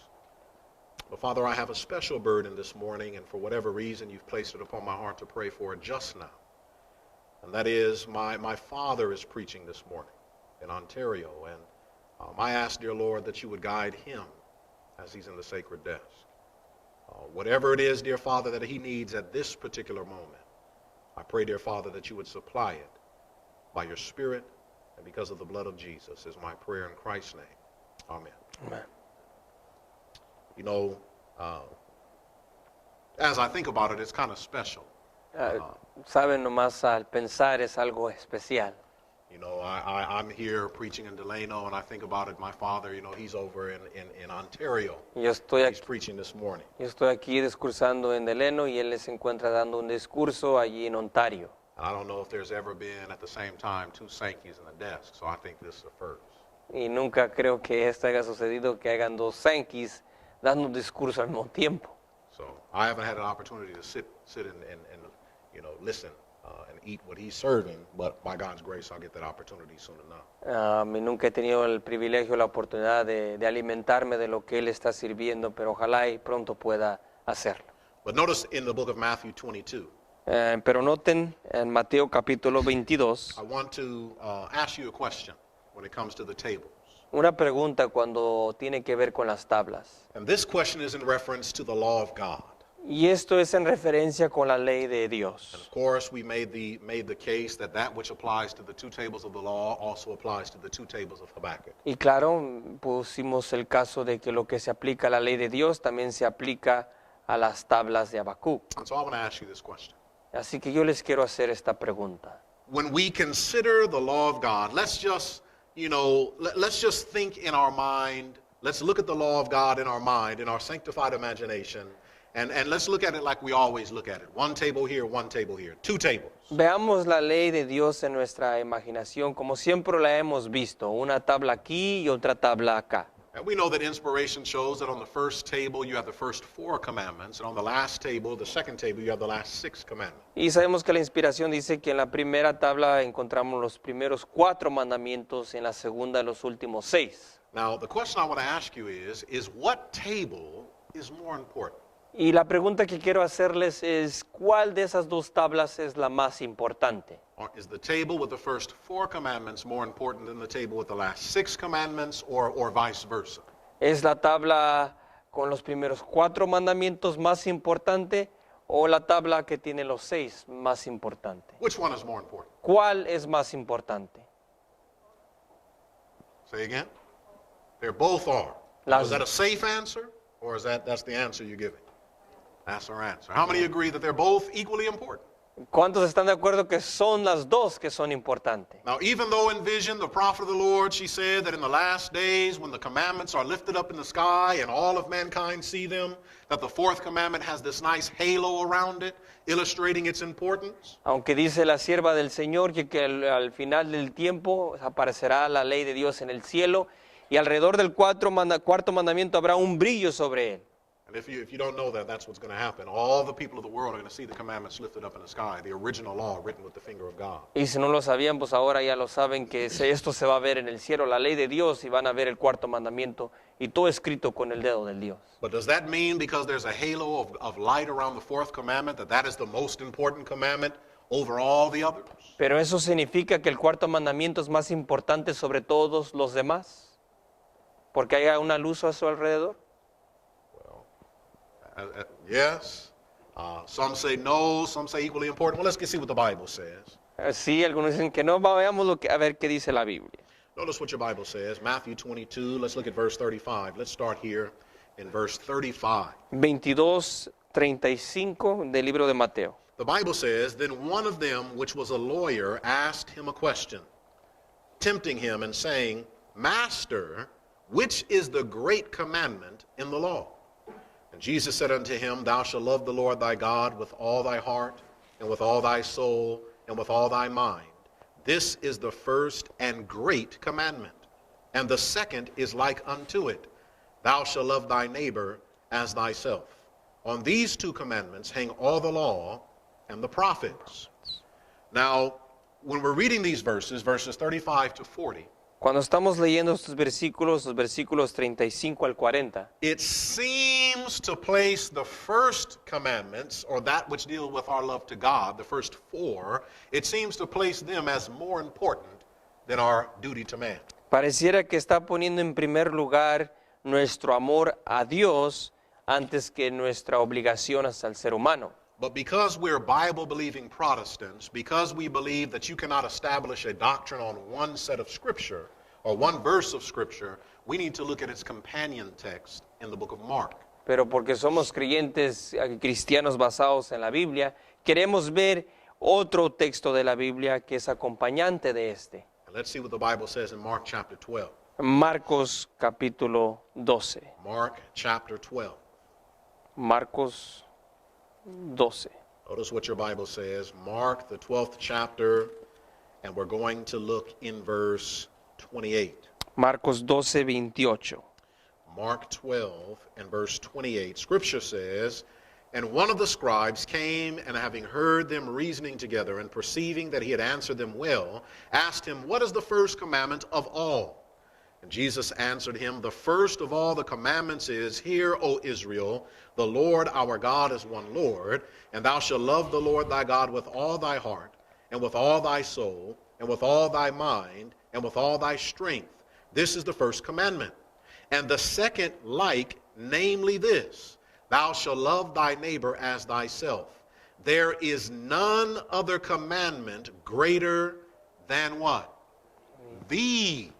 But Father, I have a special burden this morning, and for whatever reason you've placed it upon my heart to pray for it just now. And that is, my father is preaching this morning in Ontario, and I ask, dear Lord, that you would guide him as he's in the sacred desk. Whatever it is, dear Father, that he needs at this particular moment, I pray, dear Father, that you would supply it by your Spirit and because of the blood of Jesus is my prayer in Christ's name. Amen. Amén. You know, as I think about it, it's kind of special. Saben, nomás al pensar es algo especial. You know, I'm here preaching in Delano, and I think about it, my father, you know, he's over in Ontario. Yo estoy He's aquí, preaching this morning. yo estoy aquí discursando en Deleno y él se encuentra dando un discurso allí en Ontario. And I don't know if there's ever been at the same time two Sankeys in a desk, so I think this is the first. Y nunca creo que esto haya sucedido, que hagan dos Yankees dando un discurso al mismo tiempo. So I haven't had an opportunity to sit and you know, listen and eat what he's serving, but by God's grace, I'll get that opportunity soon enough. Y nunca he tenido el privilegio, la oportunidad de alimentarme de lo que él está sirviendo, pero ojalá y pronto pueda hacerlo. But notice in the book of Matthew 22, Pero noten en Mateo capítulo 22, I want to ask you a question when it comes to the tables. una pregunta cuando tiene que ver con las tablas. And this question is in reference to the law of God. Y esto es en referencia con la ley de And Dios. of course, we made the case that which applies to the two tables of the law also applies to the two tables of Habakkuk. Y claro, pusimos el caso de que lo que se aplica a la ley de Dios también se aplica a las tablas de Habacuc. And so I want to ask you this question. Así que yo les quiero hacer esta pregunta. When we consider the law of God, let's just, you know, let's just think in our mind, let's look at the law of God in our mind, in our sanctified imagination, and let's look at it like we always look at it. One table here, two tables. Veamos la ley de Dios en nuestra imaginación como siempre la hemos visto, una tabla aquí y otra tabla acá. And we know that inspiration shows that on the first table you have the first 4 commandments, and on the last table, the second table, you have the last 6 commandments. Y sabemos que la inspiración dice que en la primera tabla encontramos los primeros 4 mandamientos, en la segunda los últimos 6. Now, the question I want to ask you is what table is more important? Y la pregunta que quiero hacerles es, ¿cuál de esas dos tablas es la más importante? Or is the table with the first 4 commandments more important than the table with the last 6 commandments, or vice versa? ¿Es la tabla con los primeros 4 mandamientos más importante o la tabla que tiene los 6 más importante? Which one is more important? ¿Cuál es más importante? Say again? They both are. Las- Is that a safe answer, or is that's the answer you're giving? That's our answer. How many agree that they're both equally important? ¿Cuántos están de acuerdo que son las dos que son importantes? Now, even though in vision, the prophet of the Lord, she said that in the last days, when the commandments are lifted up in the sky and all of mankind see them, that the fourth commandment has this nice halo around it, illustrating its importance. Aunque dice la sierva del Señor que al final del tiempo aparecerá la ley de Dios en el cielo y alrededor del cuarto mandamiento habrá un brillo sobre él. And if you don't know that, that's what's going to happen. All the people of the world are going to see the commandments lifted up in the sky, the original law written with the finger of God. Y si no lo sabían, pues ahora ya lo saben que esto se va a ver en el cielo, la ley de Dios, y van a ver el cuarto mandamiento y todo escrito con el dedo del Dios. But does that mean because there's a halo of light around the fourth commandment that is the most important commandment over all the others? Pero eso significa que el cuarto mandamiento es más importante sobre todos los demás, porque haya una luz a su alrededor. Yes. Some say no, some say equally important. Well, let's see what the Bible says. Sí, algunos dicen que no, veamos a ver qué dice la Biblia. Notice what your Bible says. Matthew 22, let's look at verse 35. Let's start here in verse 35. 22:35 del libro de Mateo. The Bible says, Then one of them, which was a lawyer, asked him a question, tempting him and saying, Master, which is the great commandment in the law? And Jesus said unto him, Thou shalt love the Lord thy God with all thy heart, and with all thy soul, and with all thy mind. This is the first and great commandment. And the second is like unto it. Thou shalt love thy neighbor as thyself. On these two commandments hang all the law and the prophets. Now, when we're reading these verses 35 to 40, Cuando estamos leyendo estos versículos, los versículos 35 al 40, it seems to place the first commandments, or that which deal with our love to God, the first four, it seems to place them as more important than our duty to man. pareciera que está poniendo en primer lugar nuestro amor a Dios antes que nuestra obligación hacia el ser humano. But because we're Bible-believing Protestants, because we believe that you cannot establish a doctrine on one set of Scripture or one verse of Scripture, we need to look at its companion text in the book of Mark. Pero porque somos creyentes cristianos basados en la Biblia, queremos ver otro texto de la Biblia que es acompañante de este. And let's see what the Bible says in Mark chapter 12. Marcos capítulo 12. Mark chapter 12. Marcos 12. Notice what your Bible says. Mark, the 12th chapter, and we're going to look in verse 28. Marcos 12, 28. Mark 12 and verse 28. Scripture says, And one of the scribes came, and having heard them reasoning together, and perceiving that he had answered them well, asked him, What is the first commandment of all? And Jesus answered him, The first of all the commandments is, Hear, O Israel, the Lord our God is one Lord, and thou shalt love the Lord thy God with all thy heart, and with all thy soul, and with all thy mind, and with all thy strength. This is the first commandment. And the second like, namely this, Thou shalt love thy neighbor as thyself. There is none other commandment greater than what? These.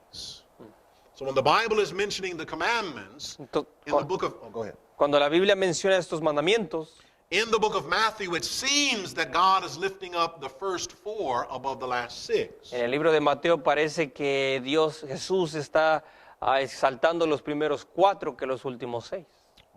So when the Bible is mentioning the commandments, in the book of, go ahead. Cuando la Biblia menciona estos mandamientos, In the book of Matthew, it seems that God is lifting up the first four above the last six. en el libro de Mateo parece que Jesús está exaltando los primeros 4 que los últimos 6.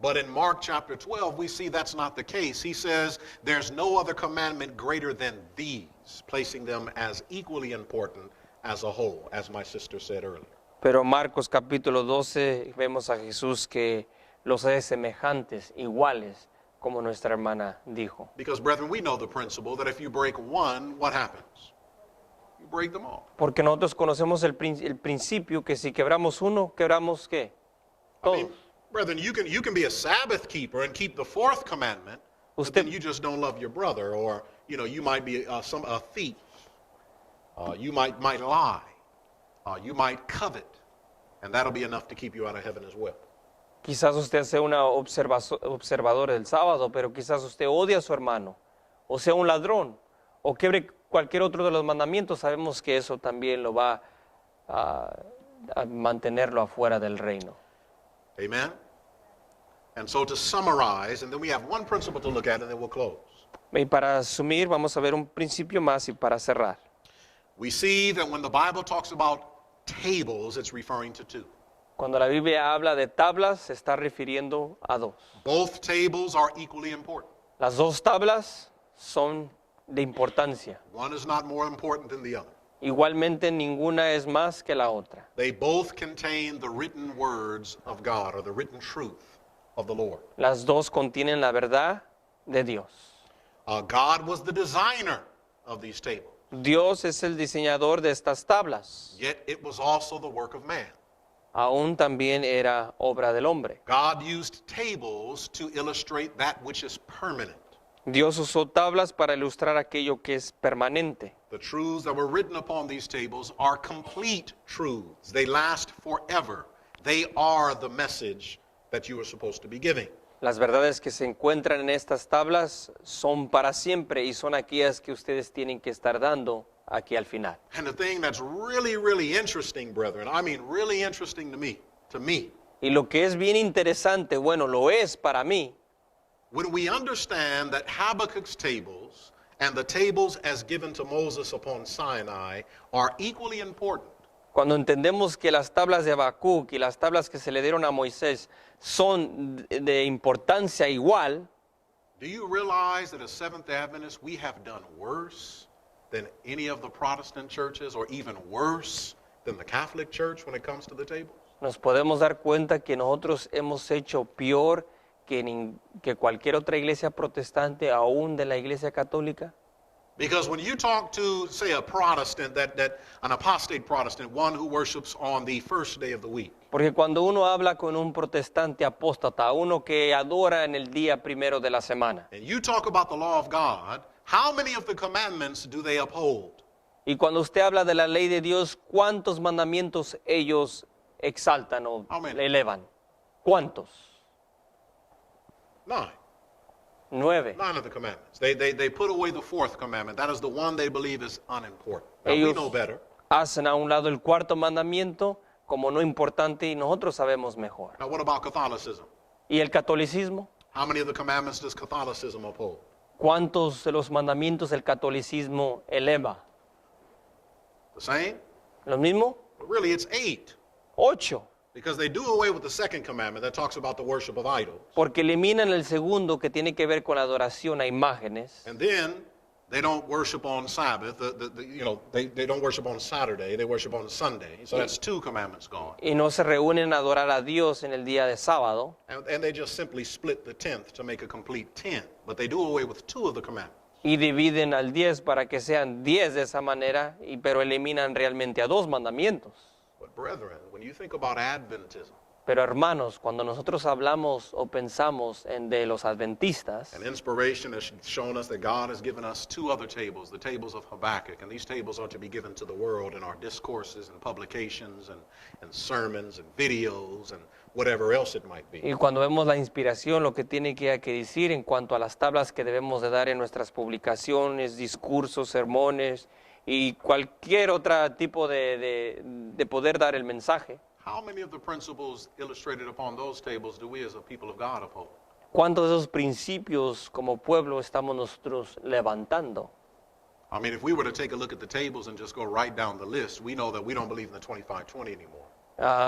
But in Mark chapter 12, we see that's not the case. He says there's no other commandment greater than these, placing them as equally important as a whole, as my sister said earlier. Pero Marcos capítulo 12 vemos a Jesús que los hace semejantes, iguales, como nuestra hermana dijo. Because, brethren, we know the principle that if you break one, what happens? You break them all. Porque nosotros conocemos el principio que si quebramos uno, quebramos ¿qué? I mean, Todos. brethren, you can be a Sabbath keeper and keep the fourth commandment, but then you just don't love your brother, or you might be a thief, you might lie, you might covet, and that'll be enough to keep you out of heaven as well. Quizás usted sea un observador del sábado, pero quizás usted odia a su hermano, o sea un ladrón, o quiebre cualquier otro de los mandamientos. Sabemos que eso también lo va a mantenerlo afuera del reino. Amen? And so to summarize, and then we have one principle to look at, and then we'll close. Y para asumir, vamos a ver un principio más y para cerrar. We see that when the Bible talks about tables, it's referring to two. Cuando la Biblia habla de tablas, se está refiriendo a dos. Both tables are equally important. Las dos tablas son de importancia. One is not more important than the other. Igualmente, ninguna es más que la otra. They both contain the written words of God or the written truth of the Lord. Las dos contienen la verdad de Dios. God was the designer of these tables, Dios es el diseñador de estas tablas. yet it was also the work of man. Aún también era obra del hombre. God used tables to illustrate that which is permanent. Dios usó tablas para ilustrar aquello que es permanente. The truths that were written upon these tables are complete truths. They last forever. They are the message that you are supposed to be giving. Las verdades que se encuentran en estas tablas son para siempre y son aquellas que ustedes tienen que estar dando aquí al final. And the thing that's really, really interesting, brethren, I mean really interesting to me, Y lo que es bien interesante, bueno, lo es para mí, when we understand that Habakkuk's tables and the tables as given to Moses upon Sinai are equally important. cuando entendemos que las tablas de Habacuc y las tablas que se le dieron a Moisés son de importancia igual, Do you realize that as Seventh-day Adventists, we have done worse than any of the Protestant churches or even worse than the Catholic Church when it comes to the tables? nos podemos dar cuenta que nosotros hemos hecho peor que cualquier otra iglesia protestante, aún de la iglesia católica. Because when you talk to, say, a Protestant, an apostate Protestant, one who worships on the first day of the week, Porque cuando uno habla con un protestante apóstata, uno que adora en el día primero de la semana, and you talk about the law of God, how many of the commandments do they uphold? y cuando usted habla de la ley de Dios, ¿cuántos mandamientos ellos exaltan o Amén. elevan? ¿Cuántos? 9. 9. 9 of the commandments. They put away the fourth commandment. That is the one they believe is unimportant. Now, we Ellos know better. hacen a un lado el cuarto mandamiento como no importante y nosotros sabemos mejor. Now, what about Catholicism? ¿Y el catolicismo? How many of the commandments does Catholicism uphold? ¿Cuántos de los mandamientos el catolicismo eleva? The same? ¿Lo mismo? But really, it's 8. 8. Because they do away with the second commandment that talks about the worship of idols. Porque eliminan el segundo que tiene que ver con la adoración a imágenes. And then they don't worship on Sabbath. They don't worship on Saturday. They worship on Sunday. So that's 2 commandments gone. Y no se reúnen a adorar a Dios en el día de sábado. And they just simply split the 10th to make a complete 10. But they do away with 2 of the commandments. Y dividen al 10 para que sean 10 de esa manera, pero eliminan realmente a 2 mandamientos. But brethren, when you think about Adventism, Pero hermanos, cuando nosotros hablamos o pensamos de los adventistas, and inspiration has shown us that God has given us 2 other tables, the tables of Habakkuk, and these tables are to be given to the world in our discourses and publications and sermons and videos and whatever else it might be. y cuando vemos la inspiración, lo que tiene que decir en cuanto a las tablas que debemos de dar en nuestras publicaciones, discursos, sermones y cualquier otro tipo de poder dar el mensaje. How many of the principles illustrated upon those tables do we as a people of God uphold? ¿Cuántos de esos principios como pueblo estamos nosotros levantando? I mean, if we were to take a look at the tables and just go right down the list, we know that we don't believe in the 25-20 anymore.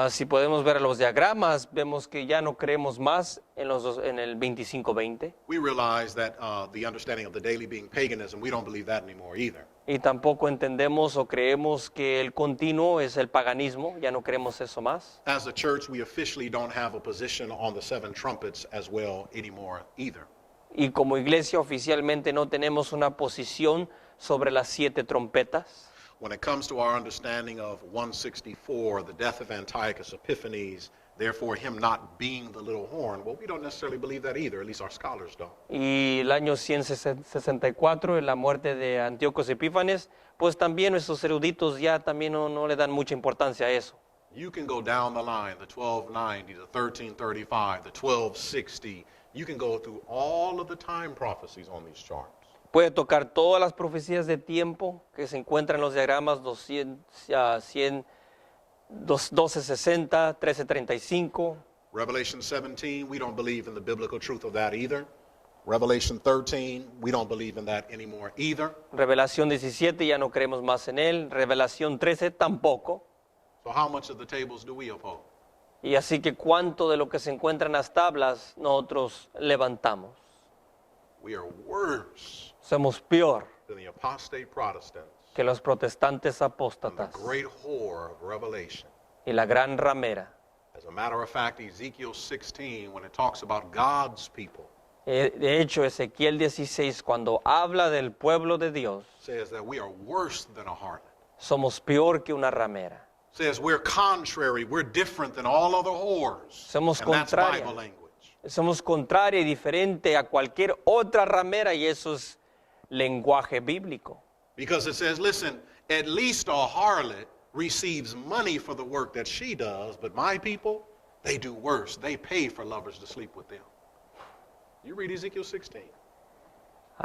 Si podemos ver los diagramas, vemos que ya no creemos más en el 25-20 We realize that the understanding of the daily being paganism, we don't believe that anymore either. y tampoco entendemos o creemos que el continuo es el paganismo, ya no creemos eso más. As a church, we officially don't have a position on the 7 trumpets as well anymore either. Y como iglesia oficialmente no tenemos una posición sobre las 7 trompetas. When it comes to our understanding of 164, the death of Antiochus Epiphanes, therefore him not being the little horn, well, we don't necessarily believe that either, at least our scholars don't. Y el año 164, en la muerte de Antíocos Epífanes, pues también nuestros eruditos ya también no le dan mucha importancia a eso. You can go down the line, the 1290, the 1335, the 1260. You can go through all of the time prophecies on these charts. Puede tocar todas las profecías de tiempo que se encuentran en los diagramas 1260, 1335. Revelation 17, we don't believe in the biblical truth of that either. Revelation 13, we don't believe in that anymore either. Revelación 17, ya no creemos más en él. Revelación 13, tampoco. So how much of the tables do we uphold? Y así que cuánto de lo que se encuentra en las tablas nosotros levantamos. We are worse Somos peor than the apostate Protestants que los protestantes and the apóstatas great whore of Revelation. y la gran ramera. As a matter of fact, Ezekiel 16, when it talks about God's people, De hecho, Ezequiel 16, cuando habla del pueblo de Dios, says that we are worse than a harlot. somos peor que una ramera. Says we're contrary, we're different than all other whores. Somos And that's contraria. Bible language. Somos contraria y diferente a cualquier otra ramera y eso es lenguaje bíblico. Because it says, listen, at least a harlot receives money for the work that she does, but my people, they do worse. They pay for lovers to sleep with them. You read Ezekiel 16.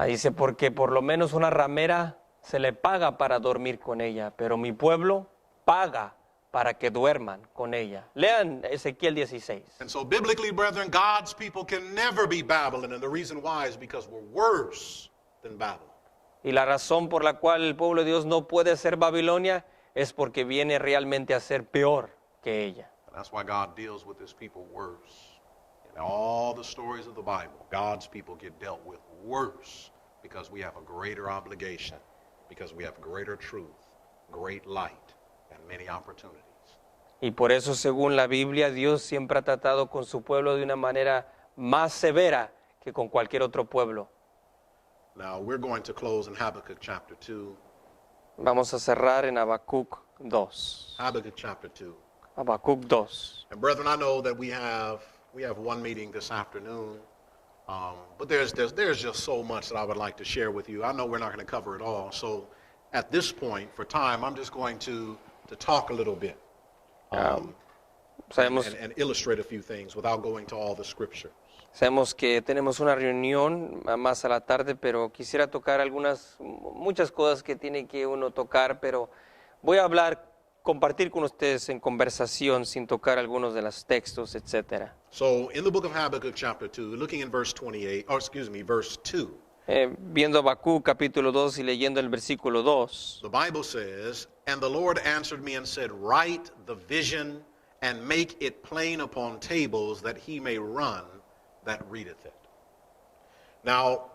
Dice, porque por lo menos una ramera se le paga para dormir con ella, pero mi pueblo paga para que duerman con ella. Lean Ezequiel 16. And so biblically, brethren, God's people can never be Babylon, and the reason why is because we're worse than Babylon. Y la razón por la cual el pueblo de Dios no puede ser Babilonia es porque viene realmente a ser peor que ella. And that's why God deals with his people worse. In all the stories of the Bible, God's people get dealt with worse because we have a greater obligation, because we have greater truth, great light, and many opportunities. Y por eso, según la Biblia, Dios siempre ha tratado con su pueblo de una manera más severa que con cualquier otro pueblo. Now, we're going to close in Habakkuk chapter 2. Vamos a cerrar en Habacuc 2. Habakkuk chapter 2. Habacuc 2. And brethren, I know that we have one meeting this afternoon, but there's just so much that I would like to share with you. I know we're not going to cover it all, so at this point, for time, I'm just going to talk a little bit Sabemos, and illustrate a few things without going to all the scripture. sabemos que tenemos una reunión más a la tarde, pero quisiera tocar muchas cosas que tiene que uno tocar, pero voy a compartir con ustedes en conversación sin tocar algunos de los textos, etcétera. So in the book of Habakkuk chapter 2, looking in verse 28, or excuse me, verse 2, Viendo Habacuc capítulo 2 y leyendo el versículo 2, the Bible says, "And the Lord answered me and said, Write the vision and make it plain upon tables that he may run that readeth it." Now,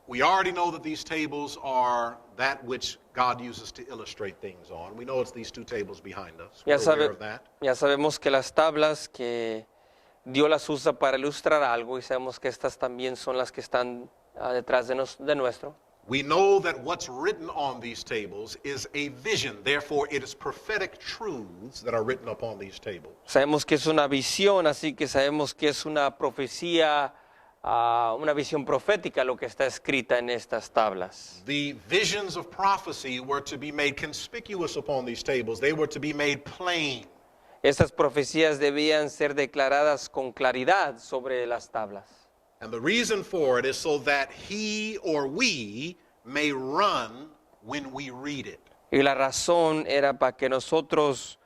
we already know that these tables are that which God uses to illustrate things on. We know it's these two tables behind us. We're aware of that. ya sabemos que las tablas que Dios las usa para ilustrar algo y sabemos que estas también son las que están detrás de nuestro. We know that what's written on these tables is a vision. Therefore, it is prophetic truths that are written upon these tables. Sabemos que es una visión, así que sabemos que es una profecía, una visión profética lo que está escrita en estas tablas. The visions of prophecy were to be made conspicuous upon these tables. They were to be made plain. Estas profecías debían ser declaradas con claridad sobre las tablas. And the reason for it is so that he or we may run when we read it. Y la razón era para que nosotros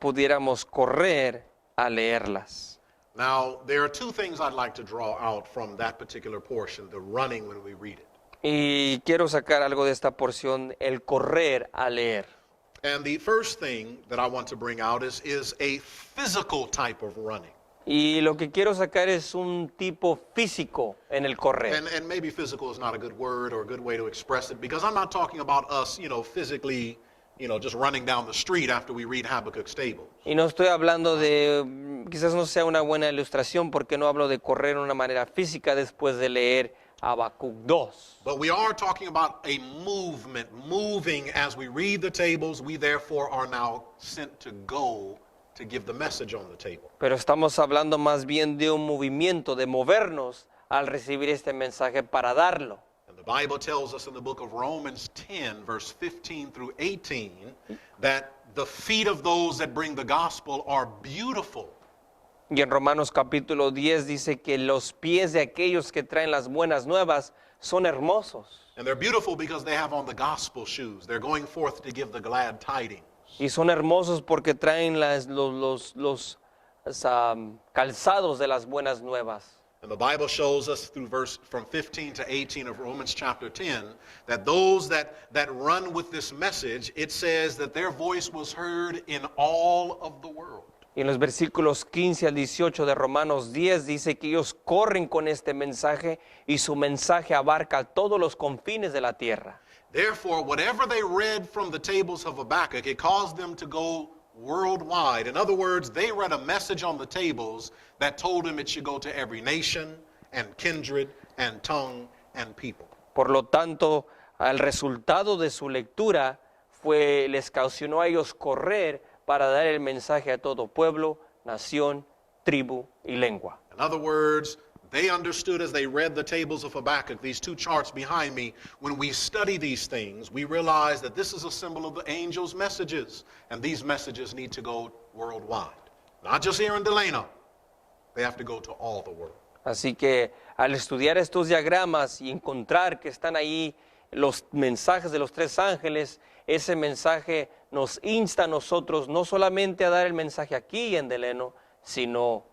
pudiéramos correr a leerlas. Now, there are two things I'd like to draw out from that particular portion, the running when we read it. Y quiero sacar algo de esta porción, el correr a leer. And the first thing that I want to bring out is a physical type of running. Y lo que quiero sacar es un tipo físico en el correr. And maybe physical is not a good word or a good way to express it, because I'm not talking about us, physically, just running down the street after we read Habakkuk's tables. Y no estoy hablando quizás no sea una buena ilustración porque no hablo de correr de una manera física después de leer Habacuc 2. But we are talking about a movement, moving as we read the tables. We therefore are now sent to go to give the message on the table. Pero estamos hablando más bien de un movimiento, de movernos al recibir este mensaje para darlo. And the Bible tells us in the book of Romans 10, verse 15 through 18, that the feet of those that bring the gospel are beautiful. Y en Romanos capítulo 10 dice que los pies de aquellos que traen las buenas nuevas son hermosos. And they're beautiful because they have on the gospel shoes. They're going forth to give the glad tidings. Y son hermosos porque traen los calzados de las buenas nuevas. And the Bible shows us through verse from 15 to 18 of Romans chapter 10 that those that run with this message, it says that their voice was heard in all of the world. Y en los versículos 15 al 18 de Romanos 10 dice que ellos corren con este mensaje y su mensaje abarca todos los confines de la tierra. Therefore, whatever they read from the tables of Habakkuk, it caused them to go worldwide. In other words, they read a message on the tables that told them it should go to every nation and kindred and tongue and people. Por lo tanto, el resultado de su lectura les causó a ellos correr para dar el mensaje a todo pueblo, nación, tribu y lengua. In other words, they understood as they read the tables of Habakkuk, these two charts behind me, when we study these things, we realize that this is a symbol of the angel's messages, and these messages need to go worldwide. Not just here in Delano, they have to go to all the world. Así que al estudiar estos diagramas y encontrar que están ahí los mensajes de los tres ángeles, ese mensaje nos insta a nosotros no solamente a dar el mensaje aquí en Delano, sino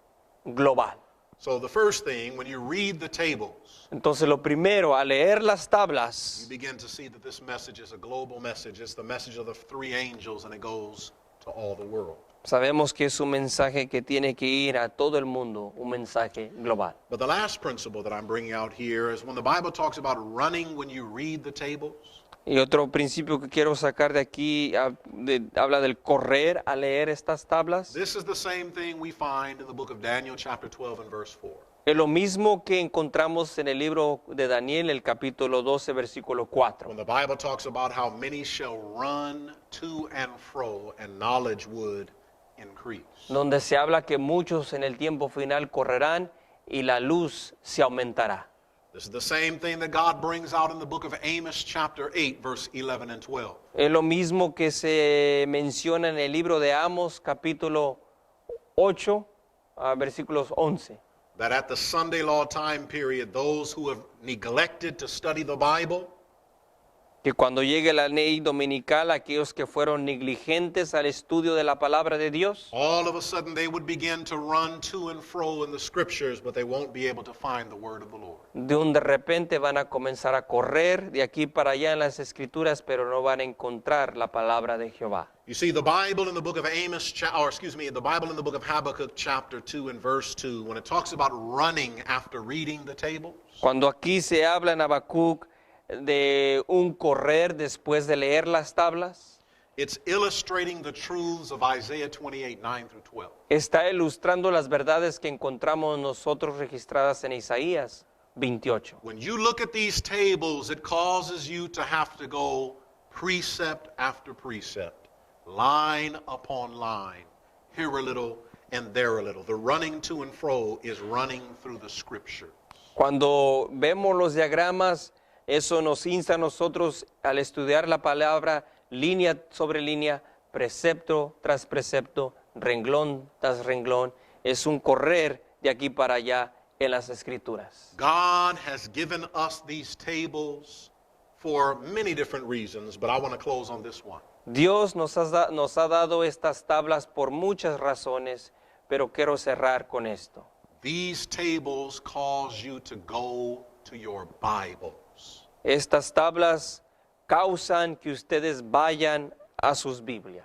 global. So the first thing, when you read the tables, Entonces lo primero, al leer las you tablas, begin to see that this message is a global message. It's the message of the three angels, and it goes to all the world. sabemos que es un mensaje que tiene que ir a todo el mundo, un mensaje global. But the last principle that I'm bringing out here is when the Bible talks about running when you read the tables, Y otro principio que quiero sacar de aquí habla del correr al leer estas tablas. this is the same thing we find in the book of Daniel, chapter 12 and verse 4. Es lo mismo que encontramos en el libro de Daniel, el capítulo 12, versículo 4. When the Bible talks about how many shall run to and fro, and knowledge would increase. Donde se habla que muchos en el tiempo final correrán y la luz se aumentará. This is the same thing that God brings out in the book of Amos, chapter 8, verse 11 and 12. Es lo mismo que se menciona en el libro de Amos, capítulo 8, versículos 11. That at the Sunday law time period, those who have neglected to study the Bible, Que cuando llegue la ley dominical, aquellos que fueron negligentes al estudio de la palabra de Dios, all of a sudden they would begin to run to and fro in the scriptures, but they won't be able to find the word of the Lord. de repente van a comenzar a correr de aquí para allá en las escrituras, pero no van a encontrar la palabra de Jehová. You see, the Bible in the book of the Bible in the book of Habakkuk, chapter 2 and verse 2, when it talks about running after reading the tables, Cuando aquí se habla en Habacuc de un correr después de leer las tablas, it's illustrating the truths of Isaiah 28, 9 through 12. está ilustrando las verdades que encontramos nosotros registradas en Isaías 28. When you look at these tables, it causes you to have to go precept after precept, line upon line, here a little and there a little. The running to and fro is running through the scripture. Cuando vemos los diagramas, eso nos insta a nosotros al estudiar la palabra línea sobre línea, precepto tras precepto, renglón tras renglón. Es un correr de aquí para allá en las escrituras. God has given us these tables for many different reasons, but I want to close on this one. Dios nos ha dado estas tablas por muchas razones, pero quiero cerrar con esto. These tables cause you to go to your Bibles. Estas tablas causan que ustedes vayan a sus Biblias.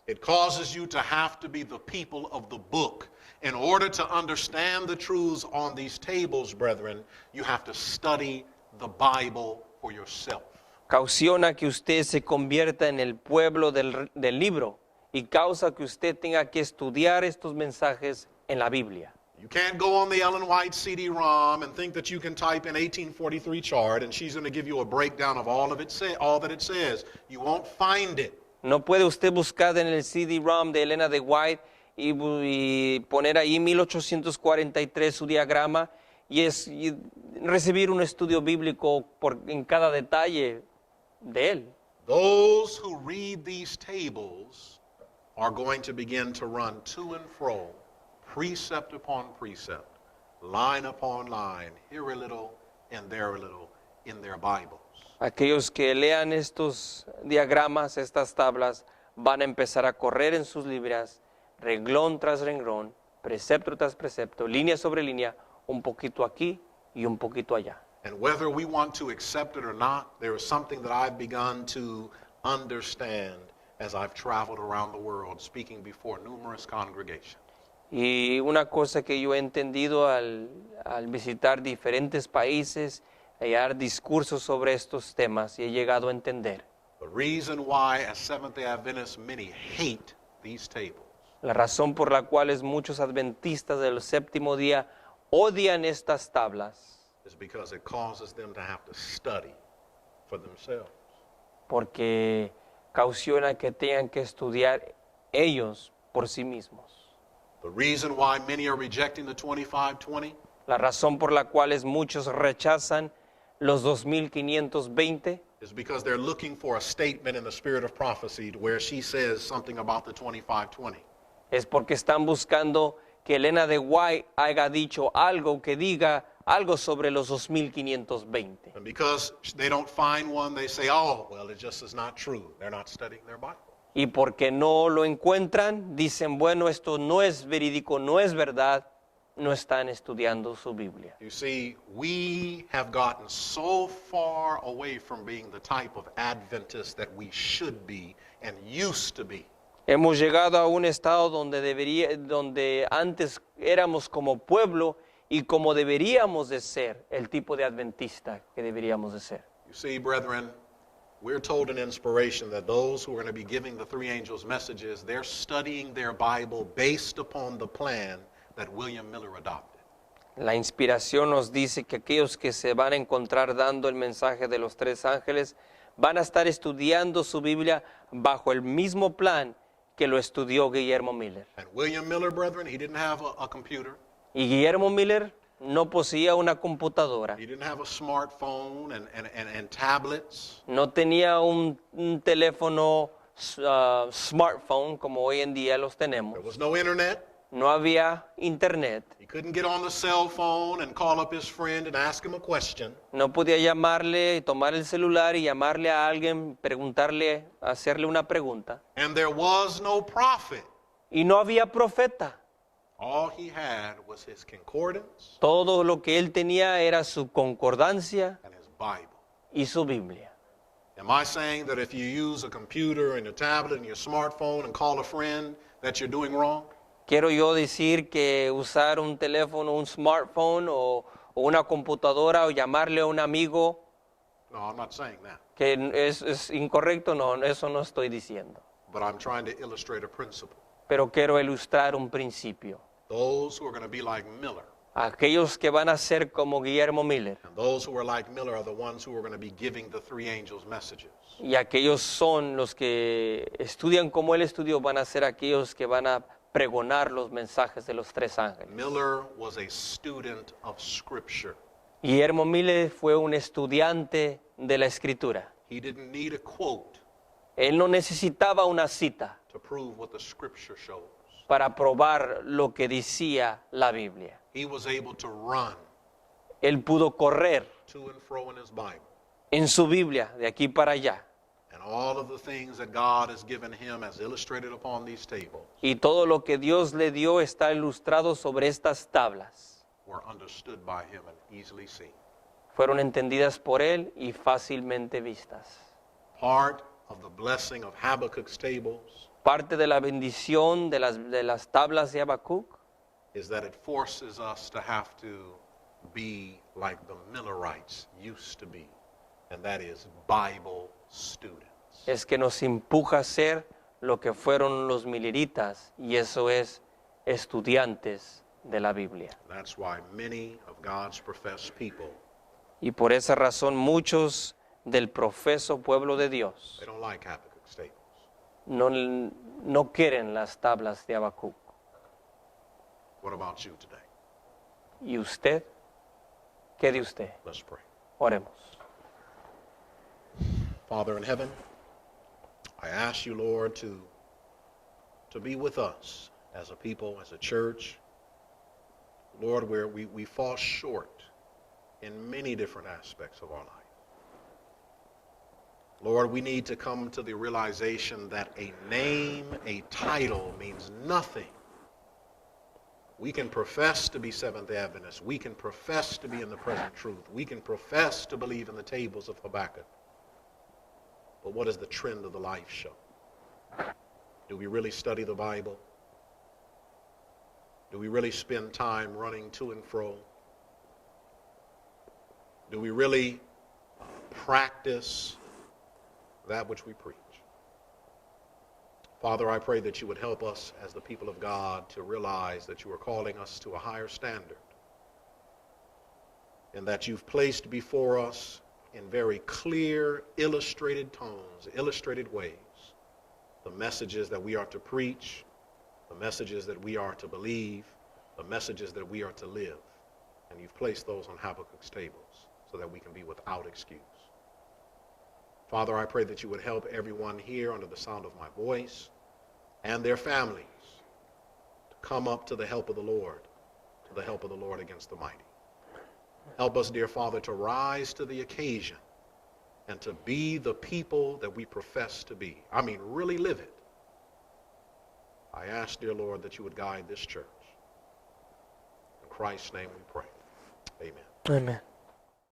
It causes you to have to be the people of the book. In order to understand the truths on these tables, brethren, you have to study the Bible for yourself. Causona que usted se convierta en el pueblo del libro y causa que usted tenga que estudiar estos mensajes en la Biblia. You can't go on the Ellen White CD-ROM and think that you can type in 1843 chart and she's going to give you a breakdown of all that it says. You won't find it. No puede usted buscar en el CD-ROM de Elena de White y poner ahí 1843 su diagrama y recibir un estudio bíblico en cada detalle de él. Those who read these tables are going to begin to run to and fro, precept upon precept, line upon line, here a little and there a little in their Bibles. Aquellos que lean estos diagramas, estas tablas, van a empezar a correr en sus Biblias, renglón tras renglón, precepto tras precepto, línea sobre línea, un poquito aquí y un poquito allá. And whether we want to accept it or not, there is something that I've begun to understand as I've traveled around the world speaking before numerous congregations. Y una cosa que yo he entendido al visitar diferentes países y dar discursos sobre estos temas y he llegado a entender. The reason why, as Seventh-day Adventists, many hate these tables La razón por la cual muchos adventistas del séptimo día odian estas tablas, is because it causes them to have to study for themselves. porque cautiona que tengan que estudiar ellos por sí mismos. The reason why many are rejecting the 2520 La razón por la cual muchos rechazan los 2520 is because they're looking for a statement in the spirit of prophecy where she says something about the 2520. es porque están buscando que Elena de White haya dicho algo que diga algo sobre los 2520. And because they don't find one, they say, oh, well, it just is not true. They're not studying their Bible. Y porque no lo encuentran, dicen, bueno, esto no es verídico, no es verdad, no están estudiando su Biblia. You see, we have gotten so far away from being the type of Adventists that we should be and used to be. Hemos llegado a un estado donde antes éramos como pueblo y como deberíamos de ser, el tipo de adventista que deberíamos de ser. You see, brethren, we're told in inspiration that those who are going to be giving the three angels messages, they're studying their Bible based upon the plan that William Miller adopted. La inspiración nos dice que aquellos que se van a encontrar dando el mensaje de los tres ángeles van a estar estudiando su Biblia bajo el mismo plan que lo estudió Guillermo Miller. And William Miller, brethren, he didn't have a computer. Y Guillermo Miller no poseía una computadora, He didn't have a smartphone and tablets. no tenía un teléfono smartphone como hoy en día los tenemos, There was no internet. no había internet, He couldn't get on the cell phone and call up his friend and ask him a question. no podía llamarle, tomar el celular y llamarle a alguien, preguntarle, hacerle una pregunta. And there was no prophet. Y no había profeta. All he had was his concordance Todo lo que él tenía era su concordancia and his Bible. y su Biblia. Am I saying that if you use a computer and a tablet and your smartphone and call a friend that you're doing wrong? Quiero yo decir que usar un teléfono, un smartphone o una computadora o llamarle a un amigo No, I'm not saying that. que es incorrecto, no, eso no estoy diciendo. But I'm trying to illustrate a principle. Pero quiero ilustrar un principio. Those who are going to be like Miller, Aquellos que van a ser como Guillermo Miller and those who are like Miller are the ones who are going to be giving the three angels messages. y aquellos son los que estudian como él estudió, van a ser aquellos que van a pregonar los mensajes de los tres ángeles. Miller was a student of Scripture. Guillermo Miller fue un estudiante de la Escritura. He didn't need a quote Él no necesitaba una cita to prove what the Scripture shows. para probar lo que decía la Biblia. He was able to run Él pudo correr to and fro in his Bible. en su Biblia de aquí para allá. And all of the things that God has given him as illustrated upon these tables Y todo lo que Dios le dio está ilustrado sobre estas tablas. were understood by him and easily seen. Fueron entendidas por él y fácilmente vistas. Part of the blessing of Habakkuk's tables Parte de la bendición de las tablas de Habacuc is that it forces us to have to be like the Millerites used to be, and that is Bible students. es que nos empuja a ser lo que fueron los mileritas, y eso es estudiantes de la Biblia. That's why many of God's professed people, Y por esa razón muchos del profeso pueblo de Dios they don't like Habakkuk's tables. no quieren las tablas de Habacuc. What about you today? ¿Y usted? ¿Qué de usted? Let's pray. Oremos. Father in heaven, I ask you, Lord, to be with us as a people, as a church. Lord, where we fall short in many different aspects of our life. Lord, we need to come to the realization that a name, a title means nothing We can profess to be Seventh Adventists. We can profess to be in the present truth. We can profess to believe in the tables of Habakkuk. But what does the trend of the life show? Do we really study the Bible? Do we really spend time running to and fro? Do we really practice that which we preach? Father, I pray that you would help us as the people of God to realize that you are calling us to a higher standard and that you've placed before us in very clear, illustrated tones, illustrated ways, the messages that we are to preach, the messages that we are to believe, the messages that we are to live. And you've placed those on Habakkuk's tables so that we can be without excuse. Father, I pray that you would help everyone here under the sound of my voice and their families to come up to the help of the Lord, to the help of the Lord against the mighty. Help us, dear Father, to rise to the occasion and to be the people that we profess to be. I mean, really live it. I ask, dear Lord, that you would guide this church. In Christ's name we pray. Amen. Amen.